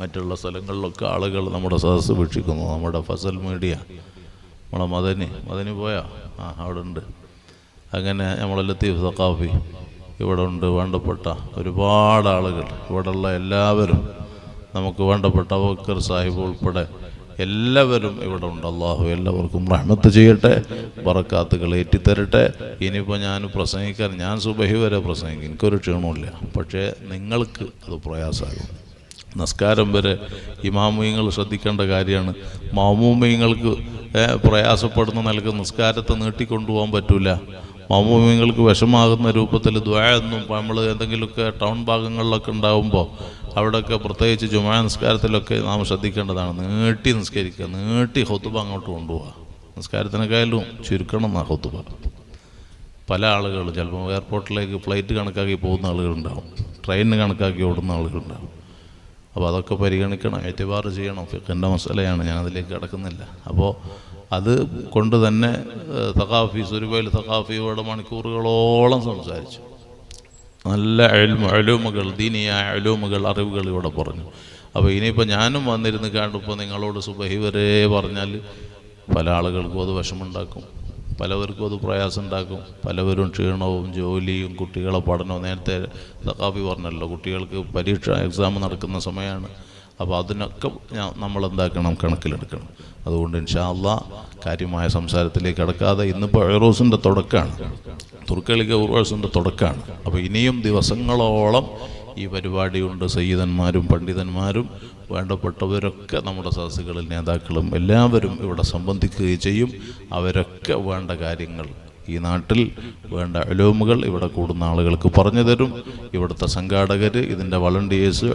മറ്റുള്ള സ്ഥലങ്ങളിലൊക്കെ ആളുകൾ നമ്മുടെ സദസ്സ് വീക്ഷിക്കുന്നു. നമ്മുടെ ഫസൽ മീഡിയ, നമ്മളെ മദനി പോയാ അവിടെ ഉണ്ട്. അങ്ങനെ നമ്മളെ ലത്തീഫ് സഖാഫി ഇവിടെ ഉണ്ട്. വേണ്ടപ്പെട്ട ഒരുപാട് ആളുകൾ ഇവിടെയുള്ള എല്ലാവരും, നമുക്ക് വേണ്ടപ്പെട്ട അബൂബക്കർ സാഹിബ് ഉൾപ്പെടെ എല്ലാവരും ഇവിടെ ഉണ്ട്. അള്ളാഹു എല്ലാവർക്കും റഹ്മത്ത് ചെയ്യട്ടെ, ബറക്കാത്തുകൾ ഏറ്റിത്തരട്ടെ. ഇനിയിപ്പോൾ ഞാൻ സുബഹി വരെ പ്രസംഗിക്കും, എനിക്കൊരു ക്ഷീണമില്ല. പക്ഷേ നിങ്ങൾക്ക് അത് പ്രയാസമാകും. നമസ്കാരം വരെ ഇമാമുയങ്ങൾ ശ്രദ്ധിക്കേണ്ട കാര്യമാണ്. മാമൂമിയങ്ങൾക്ക് പ്രയാസപ്പെടുന്ന നിലക്ക് നിസ്കാരത്തെ നീട്ടിക്കൊണ്ടുപോകാൻ പറ്റില്ല. മാമൂമിയങ്ങൾക്ക് വിഷമാകുന്ന രൂപത്തിൽ ദുആ ഒന്നും നമ്മൾ എന്തെങ്കിലുമൊക്കെ ടൗൺ ഭാഗങ്ങളിലൊക്കെ ഉണ്ടാകുമ്പോൾ അവിടെയൊക്കെ പ്രത്യേകിച്ച് ജുമാ നിസ്കാരത്തിലൊക്കെ നാം ശ്രദ്ധിക്കേണ്ടതാണ്. നീട്ടി നിസ്കരിക്കുക, നീട്ടി ഖുതുബ അങ്ങോട്ട് കൊണ്ടുപോവുക. നിസ്കാരത്തിനേക്കാളും ചുരുക്കണം എന്നാണ് ഖുതുബ. പല ആളുകൾ ചിലപ്പോൾ എയർപോർട്ടിലേക്ക് ഫ്ലൈറ്റ് കണക്കാക്കി പോകുന്ന ആളുകളുണ്ടാവും, ട്രെയിനിന് കണക്കാക്കി ഓടുന്ന ആളുകളുണ്ടാവും. അപ്പോൾ അതൊക്കെ പരിഗണിക്കണം, എത്തിബാർ ചെയ്യണം. ഫിഖിൻ്റെ മസലയാണ്, ഞാനതിലേക്ക് കിടക്കുന്നില്ല. അപ്പോൾ അത് കൊണ്ട് തന്നെ സുരുബൈൽ തഖാഫിയോട് മണിക്കൂറുകളോളം സംസാരിച്ചു. നല്ല അലൂമുകൾ, ദീനിയായ അലൂമുകൾ, അറിവുകൾ ഇവിടെ പറഞ്ഞു. അപ്പോൾ ഇനിയിപ്പോൾ ഞാനും വന്നിരുന്ന് കണ്ടിപ്പോൾ നിങ്ങളോട് സുബഹി വരെ പറഞ്ഞാൽ പല ആളുകൾക്കും അത് വിഷമുണ്ടാക്കും, പലവർക്കും അത് പ്രയാസം ഉണ്ടാക്കും. പലവരും ക്ഷീണവും ജോലിയും കുട്ടികളെ പഠനവും, നേരത്തെ സഖാഫി പറഞ്ഞല്ലോ, കുട്ടികൾക്ക് പരീക്ഷ എക്സാം നടക്കുന്ന സമയമാണ്. അപ്പോൾ അതിനൊക്കെ നമ്മളെന്താക്കണം, കണക്കിലെടുക്കണം. അതുകൊണ്ട് ഇൻഷാ അല്ലാഹ് കാര്യമായ സംസാരത്തിലേക്ക് കടക്കാതെ, ഇന്നിപ്പോൾ ഉറൂസിൻ്റെ തുടക്കമാണ്, തുർക്കളിക ഉറൂസിൻ്റെ തുടക്കമാണ്. അപ്പോൾ ഇനിയും ദിവസങ്ങളോളം ഈ പരിപാടിയുണ്ട്. സയ്യിദന്മാരും പണ്ഡിതന്മാരും വേണ്ടപ്പെട്ടവരൊക്കെ നമ്മുടെ സദസ്സുകളിൽ നേതാക്കളും എല്ലാവരും ഇവിടെ സംബന്ധിക്കുകയും ചെയ്യും. അവരൊക്കെ വേണ്ട കാര്യങ്ങൾ ഈ നാട്ടിൽ വേണ്ട ഉലൂമുകൾ ഇവിടെ കൂടുന്ന ആളുകൾക്ക് പറഞ്ഞു തരും. ഇവിടുത്തെ സംഘാടകർ, ഇതിൻ്റെ വളണ്ടിയേഴ്സ്,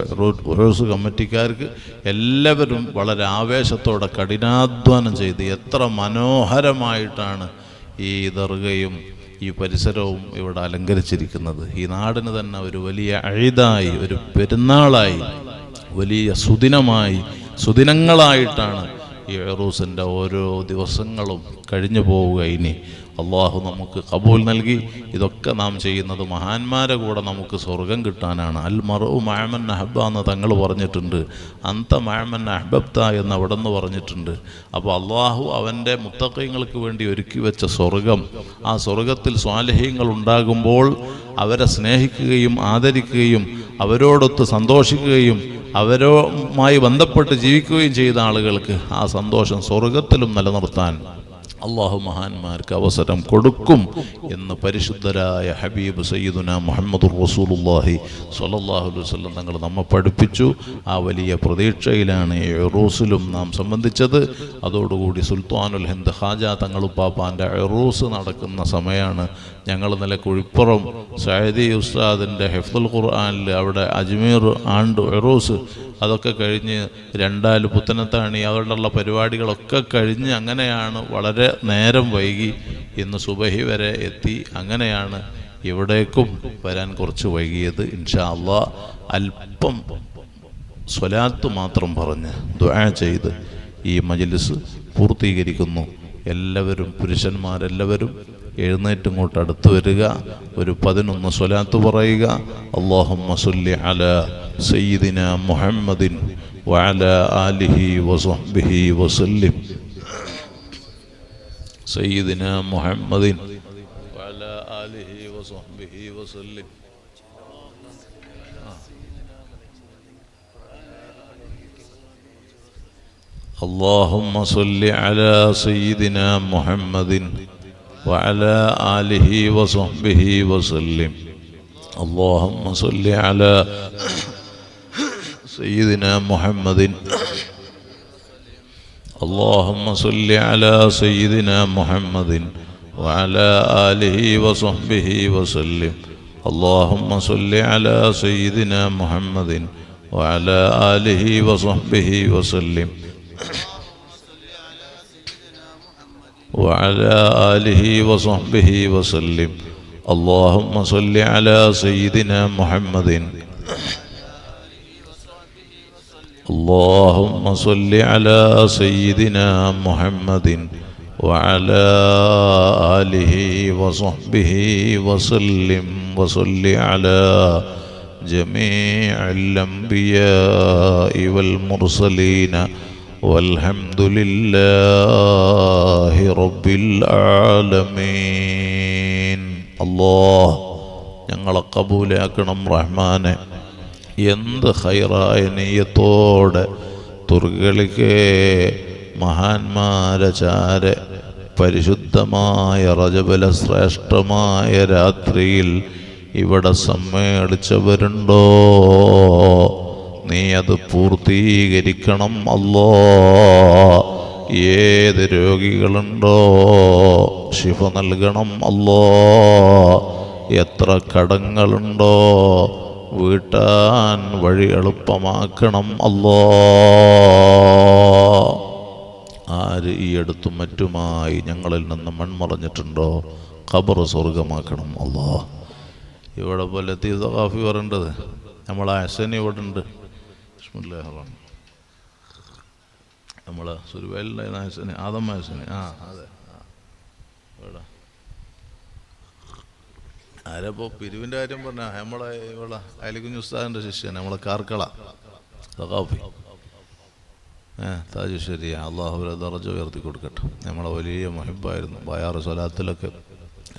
ഉറൂസ് കമ്മിറ്റിക്കാർക്ക് എല്ലാവരും വളരെ ആവേശത്തോടെ കഠിനാധ്വാനം ചെയ്ത് എത്ര മനോഹരമായിട്ടാണ് ഈ ദർഗയും ഈ പരിസരവും ഇവിടെ അലങ്കരിച്ചിരിക്കുന്നത്. ഈ നാടിന് തന്നെ ഒരു വലിയ ഈദായി, ഒരു പെരുന്നാളായി, വലിയ സുദിനങ്ങളായിട്ടാണ് ഈ ഉറൂസിൻ്റെ ഓരോ ദിവസങ്ങളും കഴിഞ്ഞു പോവുക. ഇനി അള്ളാഹു നമുക്ക് ഖബൂൽ നൽകി. ഇതൊക്കെ നാം ചെയ്യുന്നത് മഹാന്മാരെ കൂടെ നമുക്ക് സ്വർഗം കിട്ടാനാണ്. അൽ മർഉ മഅ മൻ അഹബ്ബ എന്ന് തങ്ങൾ പറഞ്ഞിട്ടുണ്ട്. അന്ത മഅ മൻ അഹ്ബബ്ത എന്ന് അവിടെ നിന്ന് പറഞ്ഞിട്ടുണ്ട്. അപ്പോൾ അള്ളാഹു അവൻ്റെ മുത്തഖീങ്ങൾക്ക് വേണ്ടി ഒരുക്കി വെച്ച സ്വർഗം, ആ സ്വർഗത്തിൽ സ്വാലിഹീങ്ങൾ ഉണ്ടാകുമ്പോൾ അവരെ സ്നേഹിക്കുകയും ആദരിക്കുകയും അവരോടൊത്ത് സന്തോഷിക്കുകയും അവരുമായി ബന്ധപ്പെട്ട് ജീവിക്കുകയും ചെയ്ത ആളുകൾക്ക് ആ സന്തോഷം സ്വർഗത്തിലും നിലനിർത്താൻ അള്ളാഹു മഹാന്മാർക്ക് അവസരം കൊടുക്കും എന്ന് പരിശുദ്ധരായ ഹബീബ് സയ്യിദുന മുഹമ്മദുർ റസൂലുള്ളാഹി സ്വല്ലല്ലാഹു അലൈഹി വസല്ലം തങ്ങൾ നമ്മെ പഠിപ്പിച്ചു. ആ വലിയ പ്രതീക്ഷയിലാണ് ഈ ഉറൂസിലും നാം സംബന്ധിച്ചത്. അതോടുകൂടി സുൽത്താനുൽ ഹിന്ദ് ഖാജ തങ്ങളുപ്പാപ്പാൻ്റെ ഉറൂസ് നടക്കുന്ന സമയമാണ്. ഞങ്ങൾ ഇന്നലെ കുഴിപ്പുറം സഅദി ഉസ്താദിൻ്റെ ഹിഫ്ദുൽ ഖുർആനിൽ അവിടെ അജ്മീർ ആണ്ട് ഉറൂസ് അതൊക്കെ കഴിഞ്ഞ് രണ്ടാല് പുത്തനത്താണി അവരുടെയുള്ള പരിപാടികളൊക്കെ കഴിഞ്ഞ് അങ്ങനെയാണ് വളരെ നേരം വൈകി ഇന്ന് സുബഹി വരെ എത്തി. അങ്ങനെയാണ് ഇവിടേക്കും വരാൻ കുറച്ച് വൈകിയത്. ഇൻഷാ അല്ലാഹ് അല്പം സ്വലാത്ത് മാത്രം പറഞ്ഞ് ദുആ ചെയ്ത് ഈ മജ്ലിസ് പൂർത്തീകരിക്കുന്നു. എല്ലാവരും പുരുഷന്മാരെല്ലാവരും എഴുന്നേറ്റ് ഇങ്ങോട്ട് അടുത്ത് വരിക. ഒരു 11 സ്വലാത്ത് പറയുക. അല്ലാഹുമ്മ സ്വല്ലി അലാ സയ്യിദിന മുഹമ്മദിൻ വഅലാ ആലിഹി വസഹ്ബിഹി വസല്ലിം. സയ്യിദിന മുഹമ്മദിൻ വഅലാ ആലിഹി വസഹ്ബിഹി വസല്ലിം. اللهم صل على سيدنا محمد وعلى آله وصحبه وسلم. اللهم صل على سيدنا محمد. اللهم صل على سيدنا محمد وعلى آله وصحبه وسلم. اللهم صل على سيدنا محمد وعلى آله وصحبه وسلم. وعلى آله وصحبه وسلم. اللهم صل على سيدنا محمد. اللهم صل على سيدنا محمد وعلى آله وصحبه وسلم. وصل على جميع الأنبياء والمرسلين والحمد لله رب العالمين. الله ഞങ്ങളെ കബൂലാക്കണം റഹ്മാനെ. എന്ത് ഖൈറായ നിയ്യത്തോടെ തുർകളിക്ക് മഹാന്മാരെ ചാരെ പരിശുദ്ധമായ റജബില ശ്രേഷ്ഠമായ രാത്രിയിൽ ഇവിടെ സമ്മേളിച്ചവരുണ്ടോ? നീ അത് പൂർത്തീകരിക്കണം അല്ലാ. ഏത് രോഗികളുണ്ടോ ശിഫ നൽകണം അല്ലാ. എത്ര കടങ്ങളുണ്ടോ വീട്ടാൻ വഴി എളുപ്പമാക്കണം അല്ലാ. ആര് ഈ അടുത്തും മറ്റുമായി ഞങ്ങളിൽ നിന്ന് മൺമറഞ്ഞിട്ടുണ്ടോ ഖബർ സ്വർഗമാക്കണം അല്ലാ. ഇവിടെ പോലെ ലത്തീഫ് പറയേണ്ടത് നമ്മളെ ഹസൻ ഇവിടെ ഉണ്ട്. നമ്മളെ സുരുവേലിൻ്റെ ഹസന്, ആദം ഹസന്. അതെ ഇവിടെ ആരപ്പോൾ പിരിവിൻ്റെ കാര്യം പറഞ്ഞാൽ നമ്മളെ ഇവിടെ അലിക്കുഞ്ഞ് ഉസ്താദിൻ്റെ ശിഷ്യൻ, നമ്മളെ കാർക്കള സഖാഫി താജുശ്ശേരി. അള്ളാഹു ദർജ ഉയർത്തി കൊടുക്കട്ടെ. നമ്മളെ വലിയ മുഹിബ്ബായിരുന്നു. ബയാറ് സ്വലാത്തിലൊക്കെ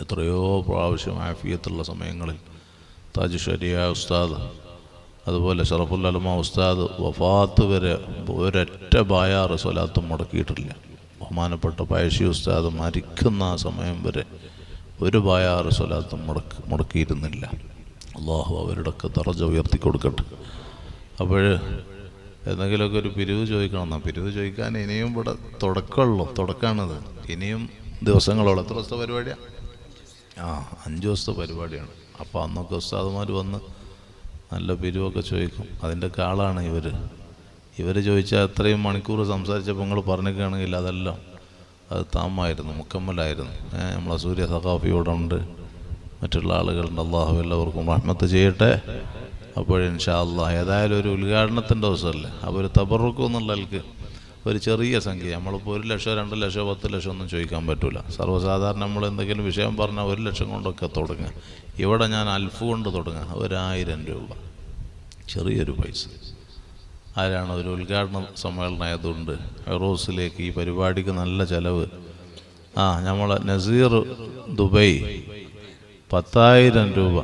എത്രയോ പ്രാവശ്യം ആഫിയത്തുള്ള സമയങ്ങളിൽ താജുശ്ശേരി ഉസ്താദ്, അതുപോലെ ഷറഫുൽ അലമ ഉസ്താദ് വഫാത്ത് വരെ ഒരൊറ്റ ബായാറ് സ്വലാത്തും മുടക്കിയിട്ടില്ല. ബഹുമാനപ്പെട്ട പഴശ്ശി ഉസ്താദ് മരിക്കുന്ന ആ സമയം വരെ ഒരു ബായാറ് സ്വലാത്തും മുടക്കിയിരുന്നില്ല. അള്ളാഹു അവരുടെയൊക്കെ ദറജ ഉയർത്തി കൊടുക്കട്ടെ. അപ്പോൾ എന്തെങ്കിലുമൊക്കെ ഒരു പിരിവ് ചോദിക്കണം എന്നാൽ പിരിവ് ചോദിക്കാൻ ഇനിയും ഇവിടെ തുടക്കമാണത്. ഇനിയും ദിവസങ്ങളോളം. എത്ര ദിവസത്തെ പരിപാടിയാണ്? 5 ദിവസത്തെ പരിപാടിയാണ്. അപ്പോൾ അന്നൊക്കെ ഉസ്താദുമാർ വന്ന് നല്ല പിരിവൊക്കെ ചോദിക്കും. അതിൻ്റെയൊക്കെ ആളാണ് ഇവർ ചോദിച്ചാൽ അത്രയും മണിക്കൂർ സംസാരിച്ചപ്പോൾ നിങ്ങൾ പറഞ്ഞിരിക്കുകയാണെങ്കിൽ അതെല്ലാം അത് താമായിരുന്നു, മുക്കമ്മലായിരുന്നു. നമ്മളെ സൂര്യ സഖാഫി ഇവിടെ ഉണ്ട്, മറ്റുള്ള ആളുകളുണ്ട്. അള്ളാഹു എല്ലാവർക്കും റഹ്മത്ത് ചെയ്യട്ടെ. അപ്പോൾ ഇൻഷാ അല്ലാഹ് ഏതായാലും ഒരു ഉദ്ഘാടനത്തിൻ്റെ ദിവസമല്ലേ, അപ്പോൾ ഒരു തബറുക്ക് എന്നുള്ളവർക്ക് ഒരു ചെറിയ സംഖ്യ, നമ്മളിപ്പോൾ 1 ലക്ഷം 2 ലക്ഷം 10 ലക്ഷം ഒന്നും ചോദിക്കാൻ പറ്റില്ല. സർവ്വസാധാരണ നമ്മൾ എന്തെങ്കിലും വിഷയം പറഞ്ഞാൽ 1 ലക്ഷം കൊണ്ടൊക്കെ തുടങ്ങുക. ഇവിടെ ഞാൻ അൽഫ് കൊണ്ട് തുടങ്ങുക, 1000 രൂപ, ചെറിയൊരു പൈസ. ആരാണ് ഒരു ഉദ്ഘാടന സമ്മേളനമായതുകൊണ്ട് ഫിറോസിലേക്ക് ഈ പരിപാടിക്ക് നല്ല ചിലവ്. നമ്മളെ നസീർ ദുബൈ 10,000 രൂപ.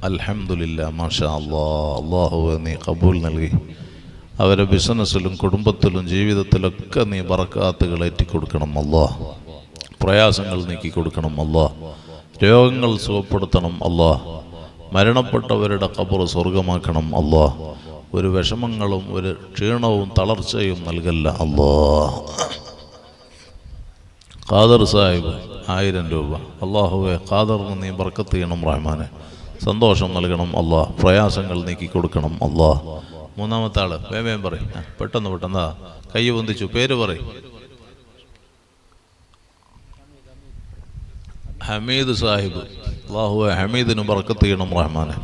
അൽഹംദുലില്ലാ, മാഷാ അല്ലാഹ്, അള്ളാഹു നീ കബൂൽ നൽകി. അവരെ ബിസിനസ്സിലും കുടുംബത്തിലും ജീവിതത്തിലൊക്കെ നീ ബറക്കാത്തുകൾ ഏറ്റിക്കൊടുക്കണം അല്ലാഹ്. പ്രയാസങ്ങൾ നീക്കി കൊടുക്കണം അല്ലാഹ്. രോഗങ്ങൾ സുഖപ്പെടുത്തണം അല്ലാഹ്. മരണപ്പെട്ടവരുടെ ഖബർ സ്വർഗമാക്കണം അല്ലാഹ്. ഒരു വിഷമങ്ങളും ഒരു ക്ഷീണവും തളർച്ചയും നൽകല്ല അല്ലാഹ്. ഖാദർ സാഹിബ് 1000 രൂപ. അള്ളാഹുവെ, ഖാദറിന് നീ ബർക്കത്ത് ചെയ്യണം റഹ്മാനെ, സന്തോഷം നൽകണം അല്ലാഹ്, പ്രയാസങ്ങൾ നീക്കി കൊടുക്കണം അല്ലാഹ്. മൂന്നാമത്തെ ആള് വേഗം പറയും, പെട്ടെന്ന് കൈ പൊന്തിച്ചു, പേര് പറയും. ഹമീദ് സാഹിബ്. അള്ളാഹുവെ, ഹമീദിന് ബർക്കത്ത് ചെയ്യണം റഹ്മാനെ,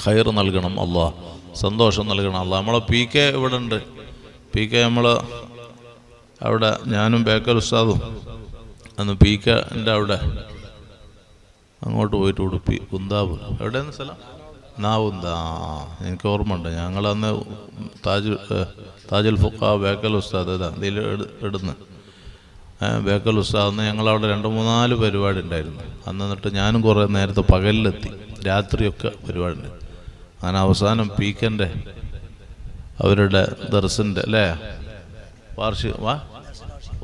ഖൈർ നൽകണം അല്ലാഹ്, സന്തോഷം നൽകണം അല്ലാഹ്. നമ്മളെ പി കെ ഇവിടെ ഉണ്ട്. പി കെ നമ്മൾ അവിടെ ഞാനും ബേക്കൽ ഉസ്താദും അന്ന് പി കെൻ്റെ അവിടെ അങ്ങോട്ട് പോയിട്ട് ഉടുപ്പി കുന്താപൂർ എവിടെയെന്ന് സ്ഥലം നാവുന്ത. എനിക്ക് ഓർമ്മ ഉണ്ട്. ഞങ്ങളന്ന് താജുൽ ഫുഖ ബേക്കൽ ഉസ്താദ് ഇതിൽ ഇടുന്ന് ബേക്കൽ ഉസ്താദ് ഞങ്ങളവിടെ 2-3-4 പരിപാടി ഉണ്ടായിരുന്നു അന്ന്. എന്നിട്ട് ഞാനും കുറേ നേരത്തെ പകലിലെത്തി, രാത്രിയൊക്കെ പരിപാടി ഉണ്ട്. അങ്ങനെ അവസാനം പി കെൻ്റെ അവരുടെ ദർസിൻ്റെ അല്ലേ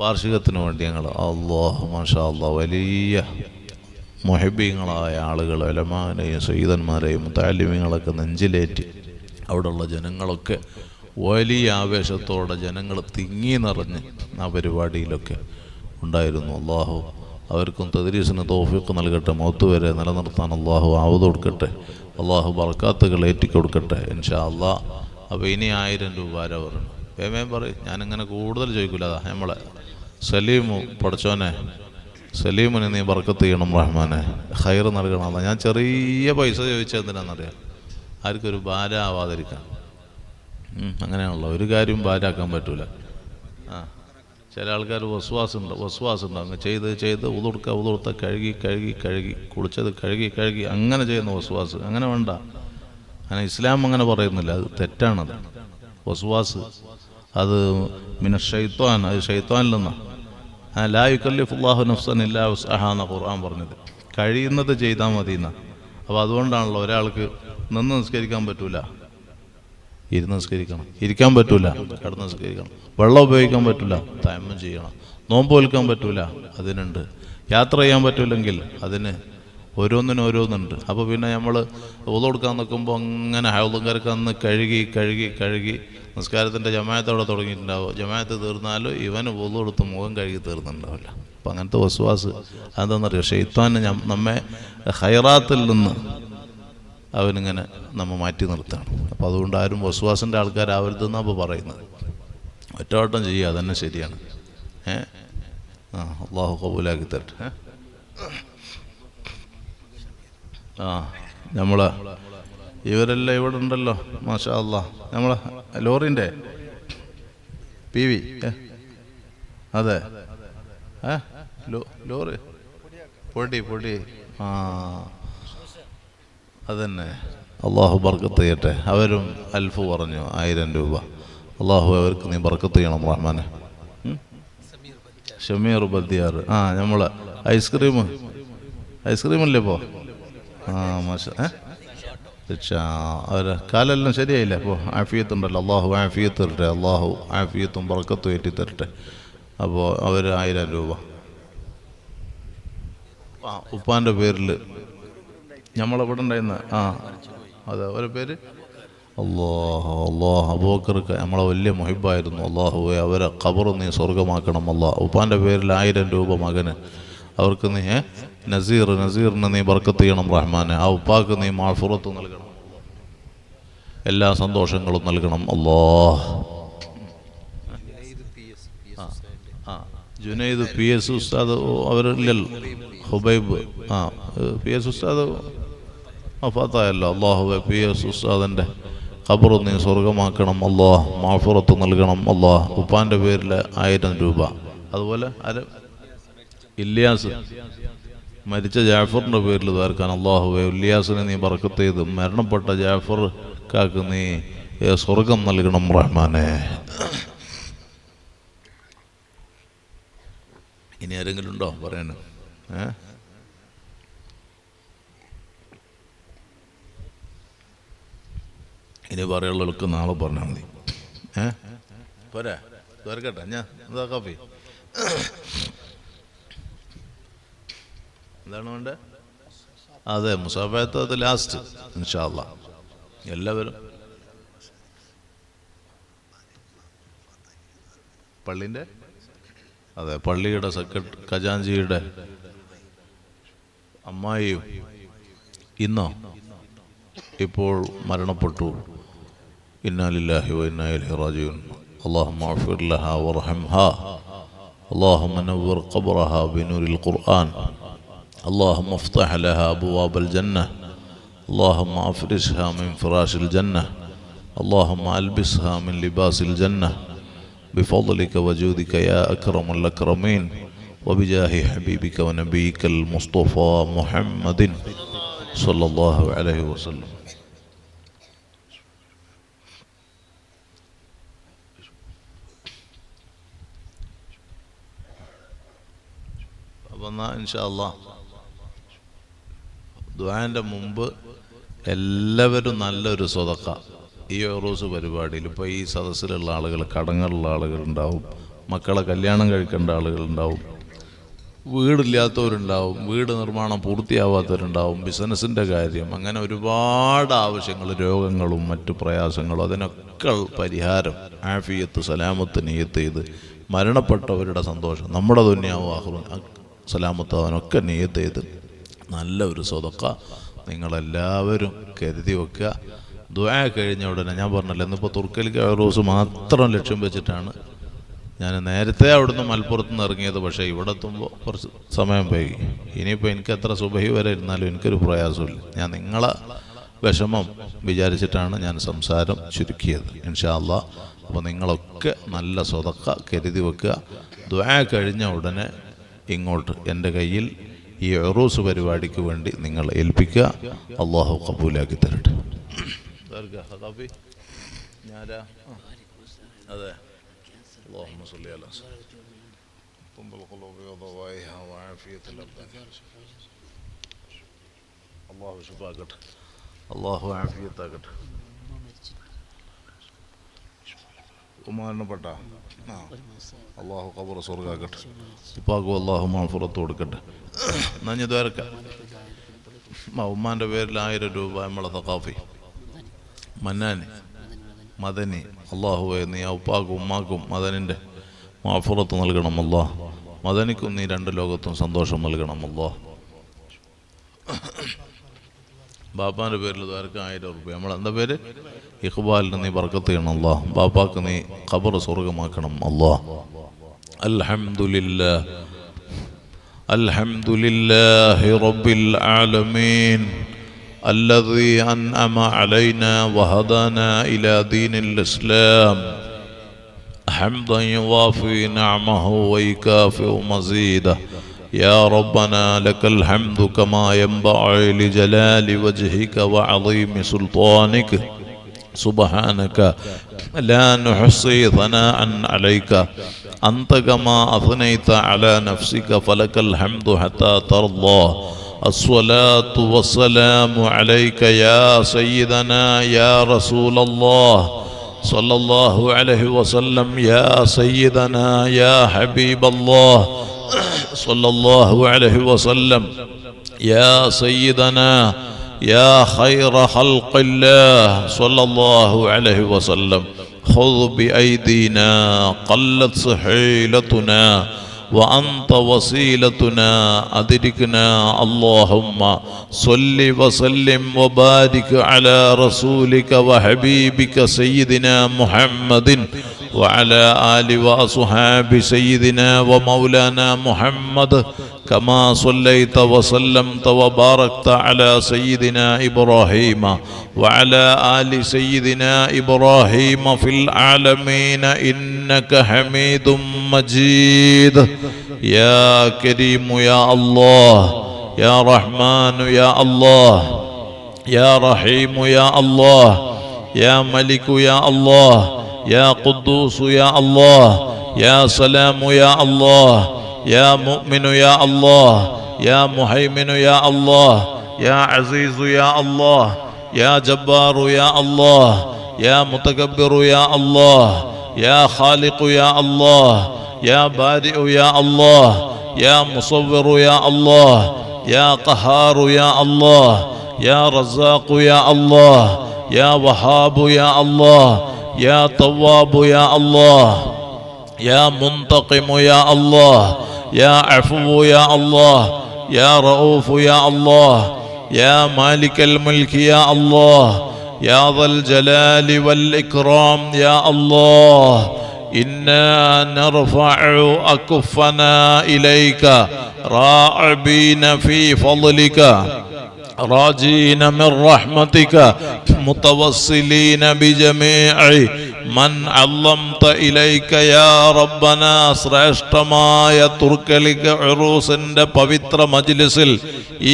വാർഷികത്തിന് വേണ്ടി ഞങ്ങൾ അല്ലാഹു മാഷാ അല്ലാഹ് വലിയ മുഹബ്ബീങ്ങളായ ആളുകൾ, ഉലമാനെയും സയ്യിദന്മാരെയും മുതഅല്ലിമീങ്ങളൊക്കെ നെഞ്ചിലേറ്റി അവിടെയുള്ള ജനങ്ങളൊക്കെ വലിയ ആവേശത്തോടെ ജനങ്ങൾ തിങ്ങി നിറഞ്ഞ് ആ പരിപാടിയിലൊക്കെ ഉണ്ടായിരുന്നു. അള്ളാഹു അവർക്കും തദ്രീസിന് തൗഫീഖ് നൽകട്ടെ, മൗത്ത് വരെ നിലനിർത്താൻ അള്ളാഹു ആവത് കൊടുക്കട്ടെ, അള്ളാഹു ബർക്കാത്തുകൾ ഏറ്റിക്കൊടുക്കട്ടെ ഇൻഷാ അല്ലാഹ്. അപ്പോൾ ഇനി 1000 രൂപ ആരാ പറഞ്ഞു? വേമേം പറയും, ഞാനിങ്ങനെ കൂടുതൽ ചോദിക്കില്ല. നമ്മളെ സലീമു, പഠിച്ചോനെ സലീമിന് നീ ബർക്കത്ത് ചെയ്യണം റഹ്മാനെ, ഖൈർ നൽകണം. ഞാൻ ചെറിയ പൈസ ചോദിച്ചത് എന്തിനാണെന്നറിയാം, ആർക്കൊരു ഭാര ആവാതിരിക്കാൻ. അങ്ങനെയാണല്ലോ, ഒരു കാര്യം ഭാരാക്കാൻ പറ്റൂല. ചില ആൾക്കാർ വസ്വാസുണ്ട് അങ്ങ് ചെയ്ത് ഉതുർത്ത കഴുകി കുളിച്ചത് കഴുകി അങ്ങനെ ചെയ്യുന്ന വസ്വാസ്. അങ്ങനെ വേണ്ട, അങ്ങനെ ഇസ്ലാം അങ്ങനെ പറയുന്നില്ല, അത് തെറ്റാണത്. വസ്വാസ് അത് മിന ഷൈത്വാൻ, അത് ഷൈത്വാനിൽ നിന്നാണ്. ലാ യുകല്ലിഫുല്ലാഹു നഫ്സൻ ഇല്ലാ വസ്അഹാ എന്ന ഖുർആൻ പറഞ്ഞത്. കഴിയുന്നത് ചെയ്താൽ മതി എന്നാണ്. അപ്പോൾ അതുകൊണ്ടാണല്ലോ ഒരാൾക്ക് നിന്ന് നിസ്കരിക്കാൻ പറ്റൂല, ഇരുന്ന് നിസ്കരിക്കണം. ഇരിക്കാൻ പറ്റൂല, കിടന്ന് നിസ്കരിക്കണം. വെള്ളം ഉപയോഗിക്കാൻ പറ്റൂല, തയമ്മം ചെയ്യണം. നോമ്പ് വെൽക്കാൻ പറ്റൂല, അതിനുണ്ട്. യാത്ര ചെയ്യാൻ പറ്റൂലെങ്കിൽ അതിന് ഓരോന്നുണ്ട്. അപ്പോൾ പിന്നെ നമ്മൾ ഉളു കൊടുക്കാൻ നിൽക്കുമ്പോൾ അങ്ങനെ ഹൗളും കരക്കന്ന് കഴുകി നിസ്കാരത്തിൻ്റെ ജമാഅത്തോടെ തുടങ്ങിയിട്ടുണ്ടാവും. ജമാഅത്ത് തീർന്നാലും ഇവന് ഉളു കൊടുത്ത് മുഖം കഴുകി തീർന്നുണ്ടാവില്ല. അപ്പം അങ്ങനത്തെ വസ്വാസ് അതെന്താണെന്നറിയോ, ഷെയ്ത്താന് നമ്മെ ഖൈറാത്തിൽ നിന്ന് അവനിങ്ങനെ നമ്മൾ മാറ്റി നിർത്തുകയാണ്. അപ്പോൾ അതുകൊണ്ട് ആരും വസ്വാസിൻ്റെ ആൾക്കാരാവരുതെന്നാണ് അപ്പോൾ പറയുന്നത്. ഒറ്റവട്ടം ചെയ്യുക, അതന്നെ ശരിയാണ്. അള്ളാഹു കബൂലാക്കി തരട്ടെ. നമ്മളെ ഇവരെല്ലാം ഇവിടെ ഉണ്ടല്ലോ, മാഷാ അല്ലാഹ്. നമ്മളെ ലോറിൻ്റെ PV അതെ, ലോറി പൊടി അതന്നെ. അള്ളാഹു ബർക്കത്ത് ചെയ്യട്ടെ. അവരും അൽഫ് പറഞ്ഞു 1000 രൂപ. അള്ളാഹു അവർക്ക് നീ ബർക്കത്ത് ചെയ്യണം റഹ്മാനെ. ഷമീർ ബദ്യാർ, നമ്മളെ ഐസ്ക്രീമല്ലേ ഇപ്പോൾ? അവർ കാലെല്ലാം ശരിയായില്ലേ? അപ്പോൾ ആഫിയത്തുണ്ടല്ലോ, അള്ളാഹു ആഫിയത്ത് തരട്ടെ, അള്ളാഹു ആഫിയത്തും ബർക്കത്തും ഏറ്റി തരട്ടെ. അപ്പോൾ അവർ 1000 രൂപ ഉപ്പാൻ്റെ പേരിൽ നമ്മളെവിടെ ഉണ്ടായിരുന്ന അതെ ഒരു പേര് അള്ളാഹ് അബൂബക്കർക്ക് നമ്മളെ വലിയ മുഹിബായിരുന്നു. അള്ളാഹുവെ അവരെ ഖബർ നീ സ്വർഗമാക്കണം. ഉപ്പാൻ്റെ പേരിൽ 1000 രൂപ മകന് അവർക്ക് നീ നസീറിന് നീ ബർക്കത്ത് ചെയ്യണം റഹ്മാനെ. ആ ഉപ്പാക്ക് നീ മാഫുറത്ത് നൽകണം, എല്ലാ സന്തോഷങ്ങളും നൽകണം ജുനൈദ് PS ഉസ്താദ് അവരില്ലല്ലോ, ഹുബൈബ് PS ഉസ്താദ് വഫാത്തായല്ലോ. അള്ളാഹുവെ PS ഉസ്താദിൻ്റെ ഖബർ നീ സ്വർഗമാക്കണം. മാഫുറത്ത് നൽകണം. ഉപ്പാൻ്റെ പേരിൽ 1000 രൂപ. അതുപോലെ ഇല്യാസ് മരിച്ച ജാഫറിൻ്റെ പേരിൽ തീർക്കാൻ അള്ളാഹുവെ ഇല്യാസിനെ നീ ബർക്കത്ത് ചെയ്ത് മരണപ്പെട്ട ജാഫർ കാക്ക് നീ സ്വർഗം നൽകണം റഹ്മാനെ. ഇനി ആരെങ്കിലും ഉണ്ടോ പറയാൻ? ഇനി പറയുള്ളവർക്ക് നാളെ പറഞ്ഞാൽ മതി. പോരാ തീർക്കട്ടെ. ഞാൻ എന്താ കാപ്പി എന്താണ് വേണ്ടത്? അതെ മുസാഫത്ത് അത് ലാസ്റ്റ് ഇൻഷാ അല്ലാഹ്. എല്ലാവരും പള്ളിൻ്റെ പള്ളിയുടെ ഖജാൻജിയുടെ അമ്മായിയും ഇന്നോ ഇപ്പോൾ മരണപ്പെട്ടു. ഇന്നാ ലില്ലാഹി വ ഇന്നാ ഇലൈഹി റാജിഊൻ. اللهم اغفر لها وارحمها. اللهم نور قبرها بنور القرآن. اللهم افتح لها أبواب الجنة. اللهم أفرشها من فراش الجنة. اللهم ألبسها من لباس الجنة بفضلك وجودك يا أكرم الأكرمين وبجاه حبيبك ونبيك المصطفى محمد صلى الله عليه وسلم. അപ്പം ഇൻഷാ അല്ലാഹ് ദുആന്റെ മുമ്പ് എല്ലാവരും നല്ലൊരു സ്വതക്ക ഈ ഉറൂസ് പരിപാടിയിൽ ഇപ്പോൾ ഈ സദസ്സിലുള്ള ആളുകൾ, കടങ്ങളുള്ള ആളുകളുണ്ടാവും, മക്കളെ കല്യാണം കഴിക്കേണ്ട ആളുകളുണ്ടാവും, വീടില്ലാത്തവരുണ്ടാവും, വീട് നിർമ്മാണം പൂർത്തിയാവാത്തവരുണ്ടാവും, ബിസിനസ്സിൻ്റെ കാര്യം, അങ്ങനെ ഒരുപാട് ആവശ്യങ്ങൾ, രോഗങ്ങളും മറ്റു പ്രയാസങ്ങളും, അതിനൊക്കെ പരിഹാരം ആഫിയത്ത് സലാമത്ത് നിയത്ത് ചെയ്ത് മരണപ്പെട്ടവരുടെ സന്തോഷം നമ്മുടെ ദുനിയാവും ആഖിറവും സലാമത്താവാനൊക്കെ നിയത്ത് ചെയ്ത് നല്ല ഒരു സ്വതക്ക നിങ്ങളെല്ലാവരും കരുതി വെക്കുക. ദുആ കഴിഞ്ഞ ഉടനെ ഞാൻ പറഞ്ഞല്ലോ, ഇന്നിപ്പോൾ തുർക്കയിലേക്ക് ഉറൂസ് മാത്രം ലക്ഷ്യം വെച്ചിട്ടാണ് ഞാൻ നേരത്തെ അവിടുന്ന് മലപ്പുറത്ത് നിന്ന് ഇറങ്ങിയത്. പക്ഷേ ഇവിടെ എത്തുമ്പോൾ കുറച്ച് സമയം വൈകി. ഇനിയിപ്പോൾ എനിക്ക് എത്ര സുബഹി വരെ ഇരുന്നാലും എനിക്കൊരു പ്രയാസമില്ല. ഞാൻ നിങ്ങളെ വിഷമം വിചാരിച്ചിട്ടാണ് ഞാൻ സംസാരം ചുരുക്കിയത് ഇൻഷാ അല്ലാഹ്. അപ്പോൾ നിങ്ങളൊക്കെ നല്ല സ്വതക്ക കരുതി വെക്കുക. ദുആ കഴിഞ്ഞ ഉടനെ ഇങ്ങോട്ട് എൻ്റെ കയ്യിൽ ഈ ഉറൂസ് പരിപാടിക്ക് വേണ്ടി നിങ്ങൾ ഏൽപ്പിക്കുക. അള്ളാഹു കബൂലാക്കി തരട്ടെ. അതെ اللهم صل على طب القلوب وضوائها وعافية الأبدان. الله شفاك الله عافيتك ഉമ്മാനപ്പെട്ട അള്ളാഹു ഖബർ സ്വർഗ്ഗാക്കട്ടെ. ഉപ്പാക്കും അള്ളാഹു മാഫുറത്ത് കൊടുക്കട്ടെ. നഞ്ഞു ദ്വാരക്ക ഉമ്മാൻ്റെ പേരിൽ 1000 രൂപ നമ്മളെ തഖാഫി മന്നാനി മദനി. അള്ളാഹുവെ നീ ഉപ്പാക്കും ഉമ്മാക്കും മദനിൻ്റെ മാഫുറത്ത് നൽകണം അല്ലാഹ്. മദനിക്കും നീ 2 ലോകത്തും സന്തോഷം നൽകണം അല്ലാഹ്. ബാപ്പാൻ്റെ പേരിൽ ദ്വാരക്ക 1000 രൂപ നമ്മളെന്താ പേര് ഇഖ്ബാലിന് നീ ബർക്കത്ത് ചെയ്യണം അല്ലാഹ്. ബാപ്പാക്ക് നീ ഖബർ സ്വർഗ്ഗമാക്കണം അല്ലാഹ്. അൽഹംദുലില്ലാഹി റബ്ബിൽ ആലമീൻ الذي أنعم علينا وهدانا إلى دين الإسلام حمدا يوافي نعمه ويكافئ مزيده. يا ربنا لك الحمد كما ينبغي لجلال وجهك وعظيم سلطانك. سبحانك لا نحصي ثناء عليك أنت كما أثنيت على نفسك فلك الحمد حتى ترضى. الصلاة والسلام عليك يا سيدنا يا رسول الله صلى الله عليه وسلم. يا سيدنا يا حبيب الله صلى الله عليه وسلم. يا سيدنا يا خير خلق الله صلى الله عليه وسلم خذ بأيدينا قلت حيلتنا وأنت وسيلتنا أدركنا اللهم صل وسلم وبارك على رسولك وحبيبك سيدنا محمد وعلى آل وأصحاب سيدنا ومولانا محمد كما صليت وسلمت وباركت على سيدنا إبراهيم وعلى آل سيدنا إبراهيم في العالمين إنك حميد مجيد. يا كريم يا الله، يا رحمن يا الله، يا رحيم يا الله، يا ملك يا الله، يا قدوس يا الله، يا سلام يا الله، يا مؤمن يا الله، يا مهيمن يا الله، يا عزيز يا الله، يا جبار يا الله، يا متكبر يا الله، يا خالق يا الله، يا بارئ يا الله، يا مصور يا الله، يا قهار يا الله، يا رزاق يا الله، يا وهاب يا الله، يا تواب يا الله، يا منتقم يا الله، يا عفو يا الله، يا رؤوف يا الله، يا مالك الملك يا الله، يا ذا الجلال والإكرام يا الله. إنا نرفع أكفنا إليك راعبين في فضلك راجين من رحمتك متوسلين بجميع من علمت إليك يا ربنا. ശ്രേഷ്ഠമായ തുർക്കലിക ഉറൂസിന്റെ പവിത്ര മജ്ലിസിൽ,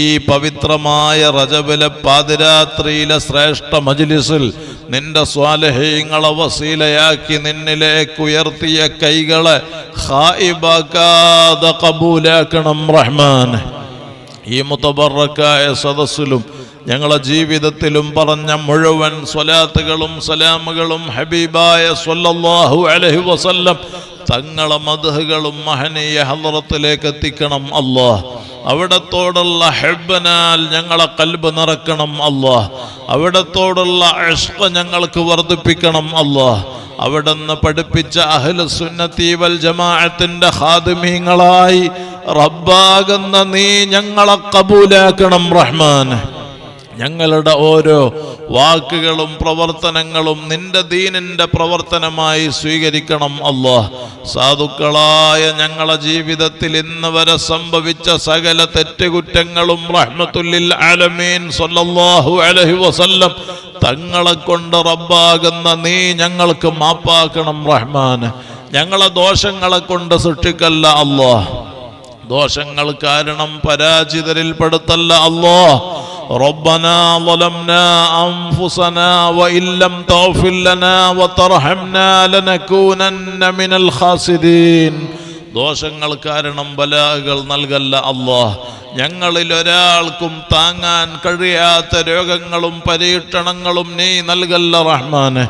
ഈ പവിത്രമായ റജബിലെ പാതിരാത്രിയിലെ ശ്രേഷ്ഠ മജ്ലിസിൽ നിന്റെ സ്വാലിഹീങ്ങളെ വസീലയാക്കി നിന്നിലേക്ക് ഉയർത്തിയ കൈകളെ ഖായിബാക്കാതെ കബൂലാക്കണം റഹ്മാൻ. ഈ മുതബറക്കായ സദസ്സിലും ഞങ്ങളെ ജീവിതത്തിലും പറഞ്ഞ മുഴുവൻ സ്വലാത്തുകളും സലാമുകളും ഹബീബായ സ്വല്ലല്ലാഹു അലൈഹി വസല്ലം തങ്ങളെ മദ്ഹുകളും മഹനീയ ഹളറത്തിലേക്ക് എത്തിക്കണം അല്ലാഹ്. അവിടത്തോടുള്ള ഹബ്ബനാൽ ഞങ്ങളെ ഖൽബ് നിറക്കണം അല്ലാഹ്. അവിടത്തോടുള്ള ഇഷ്ഖ് ഞങ്ങൾക്ക് വർദ്ധിപ്പിക്കണം അല്ലാഹ്. അവിടുന്ന് പഠിപ്പിച്ച അഹ്ലു സുന്നത്തി വൽ ജമാഅത്തിന്റെ ഖാദിമീങ്ങളായി റബ്ബാകുന്ന നീ ഞങ്ങളെ കബൂലാക്കണം റഹ്മാൻ. ഞങ്ങളുടെ ഓരോ വാക്കുകളും പ്രവർത്തനങ്ങളും നിന്റെ ദീനിന്റെ പ്രവർത്തനമായി സ്വീകരിക്കണം അല്ലാഹ്. സാധുക്കളായ ഞങ്ങളെ ജീവിതത്തിൽ ഇന്ന് വരെ സംഭവിച്ച സകല തെറ്റുകുറ്റങ്ങളും റഹ്മത്തുല്ലിൽ ആലമീൻ സ്വല്ലല്ലാഹു അലൈഹി വസല്ലം തങ്ങളെ കൊണ്ട് റബ്ബാകുന്ന നീ ഞങ്ങൾക്ക് മാപ്പാക്കണം റഹ്മാൻ. ഞങ്ങളെ ദോഷങ്ങളെ കൊണ്ട് സൃഷ്ടിക്കല്ല അല്ലാഹ്. ദോഷങ്ങൾ കാരണം പരാജിതരിൽ പെടുത്തല്ല അല്ലാഹ്. ربنا ظلمنا أنفسنا وإن لم تغفر لنا وترحمنا لنكونن من الخاسرين. ദോഷങ്ങൾ കാരണം ബലാകൾ നൽകല്ല അല്ലാഹ്. ഞങ്ങളിൽ ഒരാൾക്കും താങ്ങാൻ കഴിയാത്ത രോഗങ്ങളും പരീക്ഷണങ്ങളും നീ നൽകല്ല റഹ്മാനെ.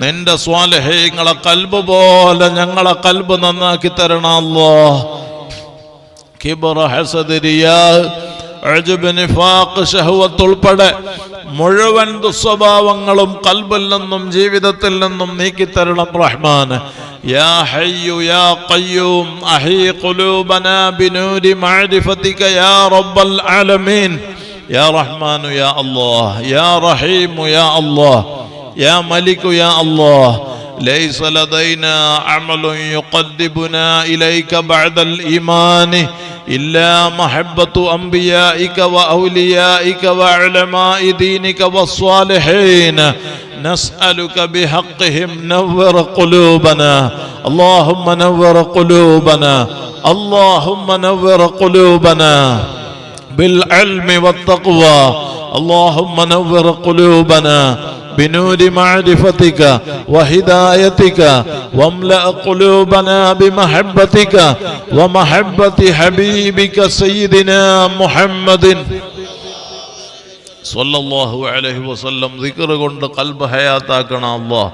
നിന്റെ സ്വാലിഹീങ്ങളെ ഖൽബ് പോലെ ഞങ്ങളെ ഖൽബ് നന്നാക്കി തരണം അല്ലാഹ്. കിബ്ർ, ഹസദ്, റിയാ, ഉജ്ബ്, നിഫാഖ്, ശഹ്വത്ത് ഉൾപ്പെടെ മുഴുവൻ ദുസ്വഭാവങ്ങളും ഖൽബിൽ നിന്നും ജീവിതത്തിൽ നിന്നും നീക്കിത്തരണം റഹ്മാൻ. യാ ഹയ്യു യാ ഖയ്യൂം അഹീ ഖുലൂബനാ ബിനൂരി മഅരിഫതിക യാ റബ്ബൽ ആലമീൻ. യാ റഹ്മാൻ യാ അല്ലാഹ്, യാ റഹീം യാ അല്ലാഹ്, യാ മലിക് യാ അല്ലാഹ്. ലൈസ ലദൈനാ അമലുൻ യുഖദ്ദിബുനാ ഇലൈക ബഅദൽ ഈമാനി إلا محبة أنبيائك وأوليائك وعلماء دينك والصالحين. نسألك بحقهم نور قلوبنا. اللهم نور قلوبنا، اللهم نور قلوبنا بالعلم والتقوى. اللهم نور قلوبنا بنور معرفتك وهدايتك واملأ قلوبنا بمحبتك ومحبة حبيبك سيدنا محمد صلى الله عليه وسلم. ذكر കൊണ്ട് ഖൽബ് ഹയാത്താക്കണം അല്ലാഹ്.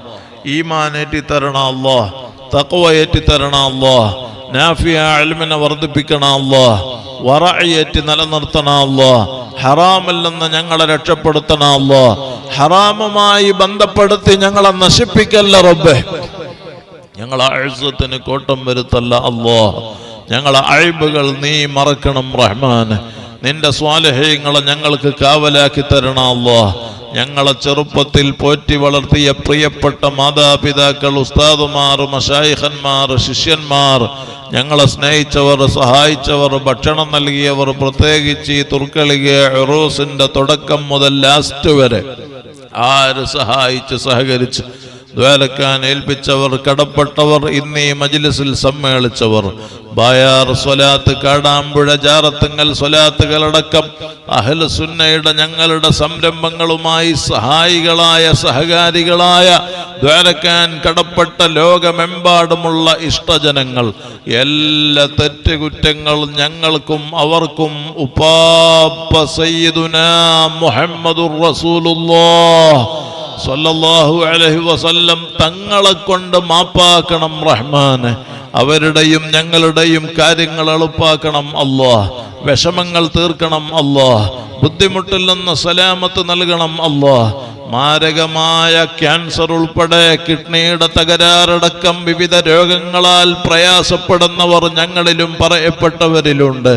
ഈമാൻ ഏറ്റി തരണം അല്ലാഹ്. തഖ്വ ഏറ്റി തരണം അല്ലാഹ്. നാഫിയ ഇൽമിനെ വർദ്ധിപ്പിക്കണം അല്ലാഹ്. വറഅയത്ത് നിലനിർത്തണം അല്ലാഹ്. ഹറാമിൽ നിന്ന് ഞങ്ങളെ രക്ഷപ്പെടുത്തണം അല്ലാഹ്. ഹറാമുമായി ബന്ധപ്പെടുത്തി ഞങ്ങളെ നശിപ്പിക്കല്ല റബ്ബേ. ഞങ്ങളെ ഇസ്സത്തിന് കോട്ടം വരുത്തല്ല അല്ലാഹ്. ഞങ്ങളെ അയ്ബുകൾ നീ മറക്കണം റഹ്മാൻ. നിന്റെ സ്വാലിഹീങ്ങളെ ഞങ്ങൾക്ക് കാവലാക്കി തരണം അല്ലാഹ്. ഞങ്ങളെ ചെറുപ്പത്തിൽ പോറ്റി വളർത്തിയ പ്രിയപ്പെട്ട മാതാപിതാക്കൾ, ഉസ്താദുമാർ, മശായിഖന്മാർ, ശിഷ്യന്മാർ, ഞങ്ങളെ സ്നേഹിച്ചവർ, സഹായിച്ചവർ, ഭക്ഷണം നൽകിയവർ, പ്രത്യേകിച്ച് ഈ തുർക്കളിക ഉറൂസിന്റെ തുടക്കം മുതൽ ലാസ്റ്റ് വരെ ആര് സഹായിച്ച് സഹകരിച്ച് ദ്വാരക്കാൻ ഏൽപ്പിച്ചവർ, കടപ്പെട്ടവർ, ഇന്നീ മജ്ലിസിൽ സമ്മേളിച്ചവർ, ബായാർ സ്വലാത്ത്, കാടാമ്പുഴ, ജാറത്തുങ്ങൽ സ്വലാത്തുകളടക്കം അഹ്ലു സുന്നയുടെ ഞങ്ങളുടെ സംരംഭങ്ങളുമായി സഹായികളായ, സഹകാരികളായ, ദ്വാരക്കാൻ കടപ്പെട്ട ലോകമെമ്പാടുമുള്ള ഇഷ്ടജനങ്ങൾ, എല്ലാ തെറ്റുകുറ്റങ്ങളും ഞങ്ങൾക്കും അവർക്കും ഉപ്പാപ്പ സയ്യിദുനാ മുഹമ്മദുർ റസൂലുള്ളാഹ് സ്വല്ലല്ലാഹു അലൈഹി വസല്ലം തങ്ങളെ കൊണ്ട് മാപ്പാക്കണം റഹ്മാന്. അവരുടെയും ഞങ്ങളുടെയും കാര്യങ്ങൾ എളുപ്പാക്കണം അല്ലാഹ്. വിഷമങ്ങൾ തീർക്കണം അല്ലാഹ്. ബുദ്ധിമുട്ടിൽ നിന്ന് സലാമത്ത് നൽകണം അല്ലാഹ്. മാരകമായ ക്യാൻസർ ഉൾപ്പെടെ കിഡ്നിയുടെ തകരാറടക്കം വിവിധ രോഗങ്ങളാൽ പ്രയാസപ്പെടുന്നവർ ഞങ്ങളിലും പറയപ്പെട്ടവരിലുണ്ട്.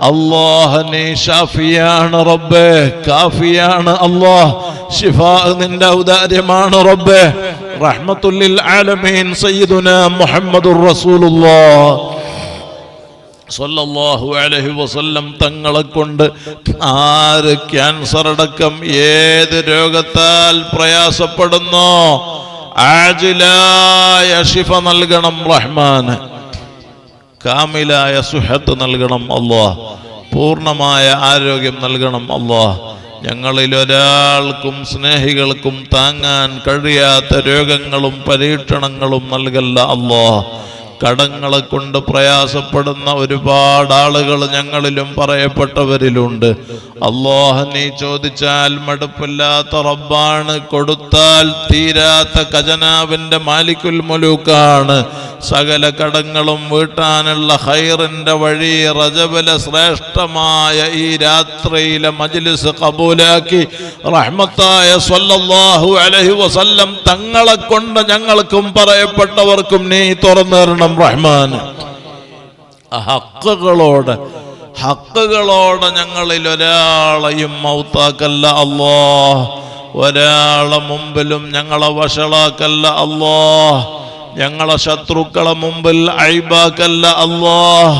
അല്ലാഹ് നീ ഷാഫിയാണ് റബ്ബേ, കാഫിയാണ് അല്ലാഹ്. ശിഫാ നിന്റെ ഔദാര്യമാണ് റബ്ബേ. റഹ്മത്തുൽ ആലമീൻ സയ്യിദുനാ മുഹമ്മദുർ റസൂലുള്ളാഹ് സ്വല്ലല്ലാഹു അലൈഹി വസല്ലം തങ്ങളെ കൊണ്ട് ആര് ക്യാൻസർ അടക്കം ഏത് രോഗത്താൽ പ്രയാസപ്പെടുന്നോ ആജിലായ ശിഫ നൽകണം റഹ്മാന്. കാമിലായ സുഹത്ത് നൽകണം അല്ലാഹ്. പൂർണ്ണമായ ആരോഗ്യം നൽകണം അല്ലാഹ്. ഞങ്ങളിൽ ഒരാൾക്കും സ്നേഹികൾക്കും താങ്ങാൻ കഴിയാത്ത രോഗങ്ങളും പരീക്ഷണങ്ങളും നൽകല്ല അല്ലാഹ്. കടങ്ങളെ കൊണ്ട് പ്രയാസപ്പെടുന്ന ഒരുപാട് ആളുകൾ ഞങ്ങളിലും പറയപ്പെട്ടവരിലുണ്ട്. അല്ലാഹ് നീ ചോദിച്ചാൽ മടുപ്പില്ലാത്ത റബ്ബാണ്, കൊടുത്താൽ തീരാത്ത ഖജനാവിന്റെ മാലിക്കുൽ മുലൂക്കാണ്. സകല കടങ്ങളും വീട്ടാനുള്ള ഖൈറിന്റെ വഴി റജബിലെ ശ്രേഷ്ഠമായ ഈ രാത്രിയിലെ മജ്ലിസ് കബൂലാക്കി റഹ്മത്തായ സ്വല്ലല്ലാഹു അലൈഹി വസല്ലം തങ്ങളെ കൊണ്ട് ഞങ്ങൾക്കും പറയപ്പെട്ടവർക്കും നീ തുറന്നു തരണം റഹ്മാൻ. ഹക്കുകളോട് ഞങ്ങളിൽ ഒരാളെയും മൗത്താക്കല്ല അല്ലാഹ്. ഒരാളെ മുമ്പിലും ഞങ്ങളെ വഷളാക്കല്ല അല്ലാഹ്. ഞങ്ങളെ ശത്രുക്കളെ മുമ്പിൽ അയ്ബാക്കല്ല അല്ലാഹ്.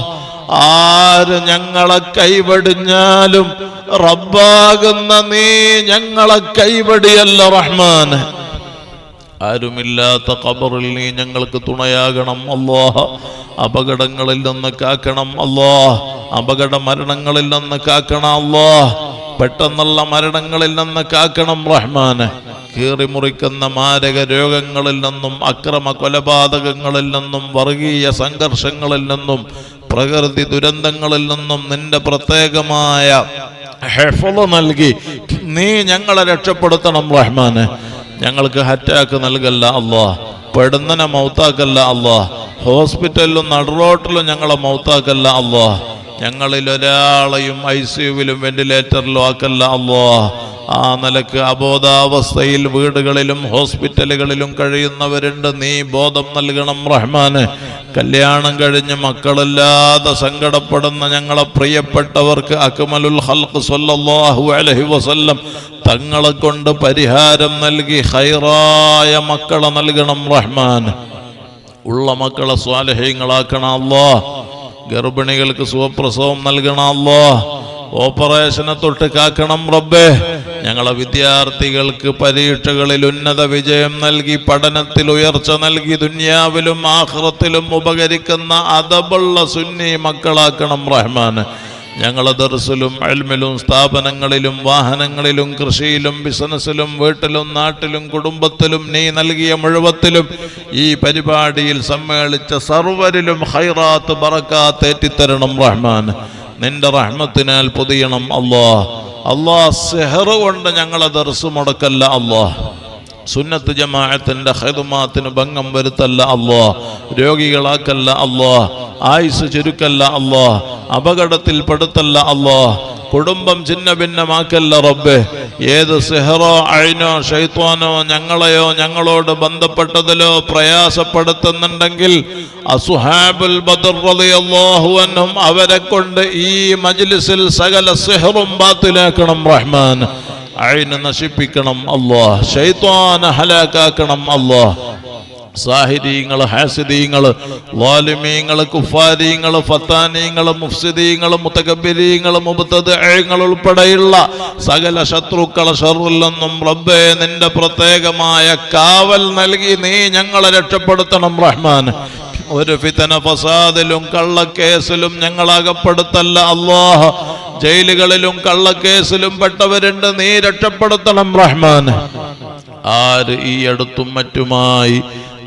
ആര് ഞങ്ങളെ കൈവടിഞ്ഞാലും റബ്ബാകുന്ന നീ ഞങ്ങളെ കൈവടിയല്ല റഹ്മാൻ. ആരുമില്ലാത്ത ഖബറിൽ നീ ഞങ്ങൾക്ക് തുണയാകണം അല്ലാഹ്. അപകടങ്ങളിൽ നിന്ന് കാക്കണം അല്ലാഹ്. അപകട മരണങ്ങളിൽ നിന്ന് കാക്കണം അല്ലാഹ്. പെട്ടെന്നുള്ള മരണങ്ങളിൽ നിന്ന് കാക്കണം റഹ്മാന്. കീറിമുറിക്കുന്ന മാരക രോഗങ്ങളിൽ നിന്നും, അക്രമ കൊലപാതകങ്ങളിൽ നിന്നും, വർഗീയ സംഘർഷങ്ങളിൽ നിന്നും, പ്രകൃതി ദുരന്തങ്ങളിൽ നിന്നും നിന്റെ പ്രത്യേകമായ ഹിഫ്ള് നൽകി നീ ഞങ്ങളെ രക്ഷപ്പെടുത്തണം റഹ്മാന്. ഞങ്ങൾക്ക് അറ്റാക്ക് നൽകല്ല അല്ലാഹ്. പെടുന്നനെ മൗത്താക്കല്ല അല്ലാഹ്. ഹോസ്പിറ്റലിലും നടുറോട്ടിലും ഞങ്ങളെ മൗത്താക്കല്ല അല്ലാഹ്. ഞങ്ങളിൽ ഒരാളെയും ICUവിലും വെന്റിലേറ്ററിലും ആക്കല്ല അല്ലാഹ്. ആ നിലക്ക് അബോധാവസ്ഥയിൽ വീടുകളിലും ഹോസ്പിറ്റലുകളിലും കഴിയുന്നവരുണ്ട്. നീ ബോധം നൽകണം റഹ്മാന്. കല്യാണം കഴിഞ്ഞ് മക്കളില്ലാതെ സങ്കടപ്പെടുന്ന ഞങ്ങളെ പ്രിയപ്പെട്ടവർക്ക് അക്മലുൽ ഖൽഖ് സ്വല്ലല്ലാഹു അലൈഹി വസല്ലം തങ്ങളെ കൊണ്ട് പരിഹാരം നൽകി ഖൈറായ മക്കളെ നൽകണം റഹ്മാൻ. ഉള്ള മക്കളെ സ്വാലിഹീങ്ങളാക്കണം അല്ലാഹ്. ഗർഭിണികൾക്ക് സുഖപ്രസവം നൽകണം അല്ലാഹ്. ഓപ്പറേഷനെ തൊട്ട് കാക്കണം റബ്ബേ. ഞങ്ങളെ വിദ്യാർത്ഥികൾക്ക് പരീക്ഷകളിൽ ഉന്നത വിജയം നൽകി, പഠനത്തിൽ ഉയർച്ച നൽകി, ദുനിയാവിലും ആഖിറത്തിലും ഉപകരിക്കുന്ന അദബുള്ള സുന്നി മക്കളാക്കണം റഹ്മാന്. ഞങ്ങളെ ദർസിലും ഇൽമിലും സ്ഥാപനങ്ങളിലും വാഹനങ്ങളിലും കൃഷിയിലും ബിസിനസ്സിലും വീട്ടിലും നാട്ടിലും കുടുംബത്തിലും നീ നൽകിയ മുഴുവത്തിലും ഈ പരിപാടിയിൽ സമ്മേളിച്ച സർവരിലും ഖൈറാത്ത് ബറകാത്ത് ഏറ്റിത്തരണം റഹ്മാൻ. നിന്റെ റഹ്മത്തിനാൽ പൊതിയണം അല്ലാഹ്. അല്ലാഹ് സിഹർ കൊണ്ട് ഞങ്ങളെ ദർസ് മുടക്കല്ല അല്ലാഹ്. സുന്നത്ത് ജമാഅത്തിന്റെ ഖിദ്മാത്തിന് ഭംഗം വരുത്തല്ല അല്ലാഹ്. രോഗികളാക്കല്ല അല്ലാഹ്. ആയുസ് ചുരുക്കല്ല അല്ലാ, അപകടത്തിൽ പെടുത്തല്ല അല്ലാ, കുടുംബം ഛിന്ന ഭിന്നമാക്കല്ല റബ്ബേ. ഏത് സിഹറോ അഴിനോ ശൈത്വാനോ ഞങ്ങളെയോ ഞങ്ങളോട് ബന്ധപ്പെട്ടതിലോ പ്രയാസപ്പെടുത്തുന്നുണ്ടെങ്കിൽ അസ്ഹാബുൽ ബദർ റളിയല്ലാഹു അൻഹും അവരെ കൊണ്ട് ഈ മജ്ലിസിൽ സകല സിഹറും ബാത്തിലാക്കണം റഹ്മാൻ. അഴിന് നശിപ്പിക്കണം അല്ലാഹ്, ശൈത്വാന ഹലാക്കാക്കണം അല്ലാഹ്. സാഹിരീങ്ങള്, ഹാസിദീങ്ങള്, ളാലിമീങ്ങള്, കുഫാരീങ്ങള്, ഫത്താനീങ്ങള്, മുഫ്സിദീങ്ങള്, മുതകബ്ബിരീങ്ങള്, മുബ്തദിഈങ്ങള് ഉൾപ്പെടെയുള്ള സകല ശത്രുക്കളെ ശർറിൽ നിന്നും റബ്ബേ നിന്റെ പ്രത്യേകമായ കാവൽ നൽകി നീ ഞങ്ങളെ രക്ഷപ്പെടുത്തണം റഹ്മാൻ. ഒരു ഫിതന ഫസാദിലും കള്ളക്കേസിലും ഞങ്ങളകപ്പെടുത്തല്ല അല്ലാഹ്. ജയിലുകളിലും കള്ളക്കേസിലും പെട്ടവരുണ്ട്, നീ രക്ഷപ്പെടുത്തണം റഹ്മാൻ. ആര് ഈ അടുത്തും മറ്റുമായി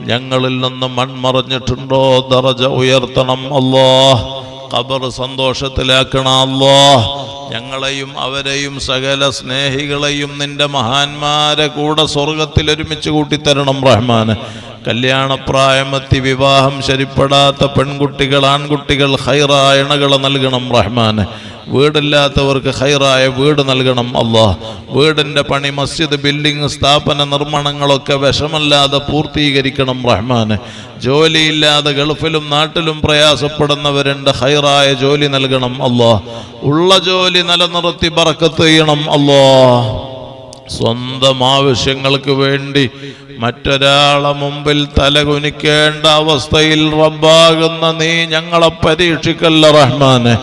ഞങ്ങളിൽ നിന്ന് മൺമറഞ്ഞിട്ടുണ്ടോ ദറജ ഉയർത്തണം അല്ലാഹ്. ഖബർ സന്തോഷത്തിലാക്കണം അല്ലാഹ്. ഞങ്ങളെയും അവരെയും സകല സ്നേഹികളെയും നിന്റെ മഹാന്മാരെ കൂടെ സ്വർഗത്തിൽ ഒരുമിച്ച് കൂട്ടിത്തരണം റഹ്മാന്. കല്യാണപ്രായമെത്തി വിവാഹം ശരിപ്പെടാത്ത പെൺകുട്ടികൾ, ആൺകുട്ടികൾ ഖൈറായ ഇണകളെ നൽകണം റഹ്മാന്. വീടില്ലാത്തവർക്ക് ഖൈറായ വീട് നൽകണം അല്ലാഹ്. വീടിൻ്റെ പണി, മസ്ജിദ്, ബിൽഡിംഗ്, സ്ഥാപന നിർമ്മാണങ്ങളൊക്കെ വിഷമല്ലാതെ പൂർത്തീകരിക്കണം റഹ്മാന്. ജോലിയില്ലാതെ ഗൾഫിലും നാട്ടിലും പ്രയാസപ്പെടുന്നവരുണ്ട്, ഖൈറായ ജോലി നൽകണം അല്ലാഹ്. ഉള്ള ജോലി നിലനിർത്തി ബറക്കത്ത് ചെയ്യണം അല്ലാഹ്. സ്വന്തം ആവശ്യങ്ങൾക്ക് വേണ്ടി മറ്റൊരാളെ മുമ്പിൽ തലകുനിക്കേണ്ട അവസ്ഥയിൽ റബ്ബാകുന്ന നീ ഞങ്ങളെ പരീക്ഷിക്കല്ല റഹ്മാനെ.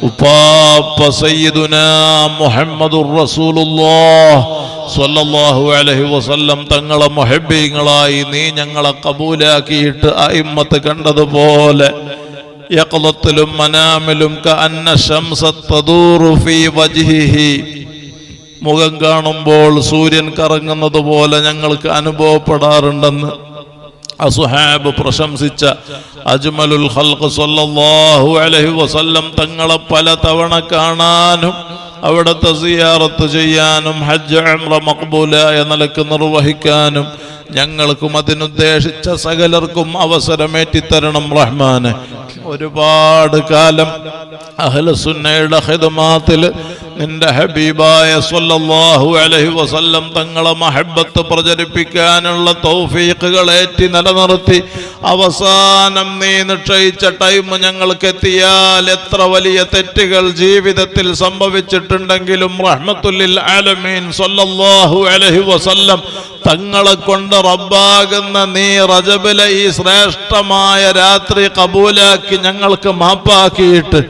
ഉപ്പാപ്പ സയ്യിദുനാ മുഹമ്മദുർ റസൂലുള്ളാഹ് സ്വല്ലല്ലാഹു അലൈഹി വസല്ലം തങ്ങളെ മുഹബ്ബീങ്ങളായി നീ ഞങ്ങളെ കബൂലാക്കിയിട്ട് അയിമ്മത്ത് കണ്ടതുപോലെ യഖ്ലത്തിലും മനാമിലും കഅന്ന ശംസ തദൂറു ഫീ വജ്ഹിഹി, മുഖം കാണുമ്പോൾ സൂര്യൻ കറങ്ങുന്നത് പോലെ ഞങ്ങൾക്ക് അനുഭവപ്പെടാറുണ്ടെന്ന് അസ്ഹാബ് പ്രശംസിച്ച അജ്മലുൽ ഖൽഖ് സ്വല്ലല്ലാഹു അലൈഹി വസല്ലം തങ്ങളെ പല തവണ കാണാനും അവിടുത്തെ സിയാറത്ത് ചെയ്യാനും ഹജ്ജ് ഉംറ മഖ്ബൂലായ നിലക്ക് നിർവഹിക്കാനും ഞങ്ങൾക്കും അതിനുദ്ദേശിച്ച സകലർക്കും അവസരമേറ്റിത്തരണം റഹ്മാനെ. ഒരുപാട് കാലം അഹ്ലുസുന്നയുടെ ഖിദ്മാത്തിൽ നിന്റെ ഹബീബായ സ്വല്ലല്ലാഹു അലൈഹി വസല്ലം തങ്ങളെ മഹബ്ബത്ത് പ്രചരിപ്പിക്കാനുള്ള തൗഫീഖുകൾ ഏറ്റി നിലനിർത്തി അവസാനം നീ നിശ്ചയിച്ച ടൈം ഞങ്ങൾക്ക് എത്തിയാൽ എത്ര വലിയ തെറ്റുകൾ ജീവിതത്തിൽ സംഭവിച്ചിട്ടുണ്ടെങ്കിലും റഹ്മത്തുല്ലിൽ ആലമീൻ സ്വല്ലല്ലാഹു അലൈഹി വസല്ലം തങ്ങളെ കൊണ്ട് റബ്ബാകുന്ന നീ റജബിലെ ഈ ശ്രേഷ്ഠമായ രാത്രി കബൂലാക്കി ഞങ്ങൾക്ക് മാപ്പാക്കിയിട്ട്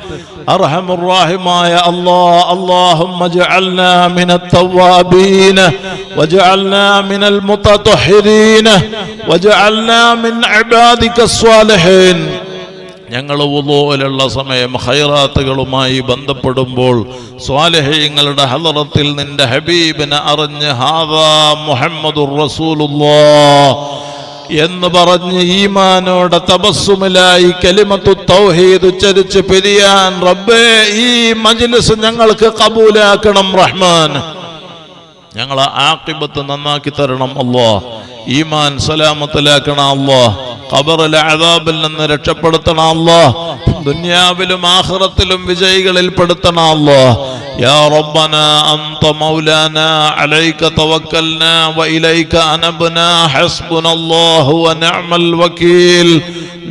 അർഹമുർ റഹീമായ അല്ലാഹ്, اللهم اجعلنا من التوابين واجعلنا من المتطهرين واجعلنا من عبادك الصالحين. ഞങ്ങൾ വുളൂഇലുള്ള സമയം ഖൈറാത്തുകളുമായി ബന്ധപ്പെടുമ്പോൾ സ്വാലിഹീങ്ങളുടെ ഹളറത്തിൽ നിന്റെ ഹബീബിനെ അറിഞ്ഞ് ഹാദാ മുഹമ്മദുർ റസൂലുള്ളാഹ് എന്ന് പറഞ്ഞ് ഈമാനോടെ തബസ്സുമിലായി കലിമത്തു തൗഹീദ് ഉച്ചരിച്ച് പിരിയാൻ റബ്ബേ ഈ മജ്ലിസ് ഞങ്ങൾക്ക് കബൂലാക്കണം റഹ്മാൻ. ഞങ്ങളെ ആഖിബത്ത് നന്നാക്കി തരണം അല്ലാഹ്. ഈമാൻ സലാമത്തിലാക്കണം അല്ലാഹ്. ഖബറിലെ അദാബിൽ നിന്ന് രക്ഷപ്പെടുത്തണം അല്ലാഹ്. ദുനിയാവിലും ആഖിറത്തിലും വിജയികളിൽ പെടുത്തണം അല്ലാഹ്. യാ റബ്ബനാ അൻത മൗലാനാ അലൈക തവക്കൽനാ വഇലൈക അനബ്നാ ഹസ്ബുനല്ലാഹു വനിഅമൽ വകീൽ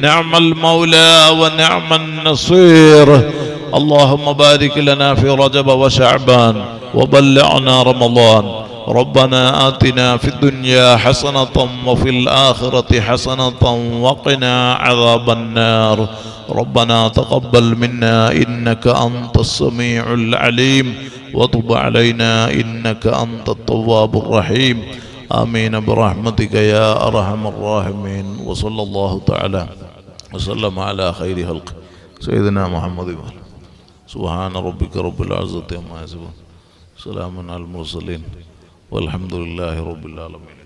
നിഅമൽ മൗലാ വനിഅമൻ നസീർ. اللهم بارك لنا في رجب وشعبان وبلغنا رمضان. ربنا آتنا في الدنيا حسنة وفي الآخرة حسنة وقنا عذاب النار. ربنا تقبل منا إنك أنت السميع العليم وتب علينا إنك أنت التواب الرحيم. آمين برحمتك يا أرحم الراحمين. وصلى الله تعالى وسلم على خير خلق سيدنا محمد. سبحان ربك رب العزة عما يصفون سلام على المرسلين والحمد لله رب العالمين.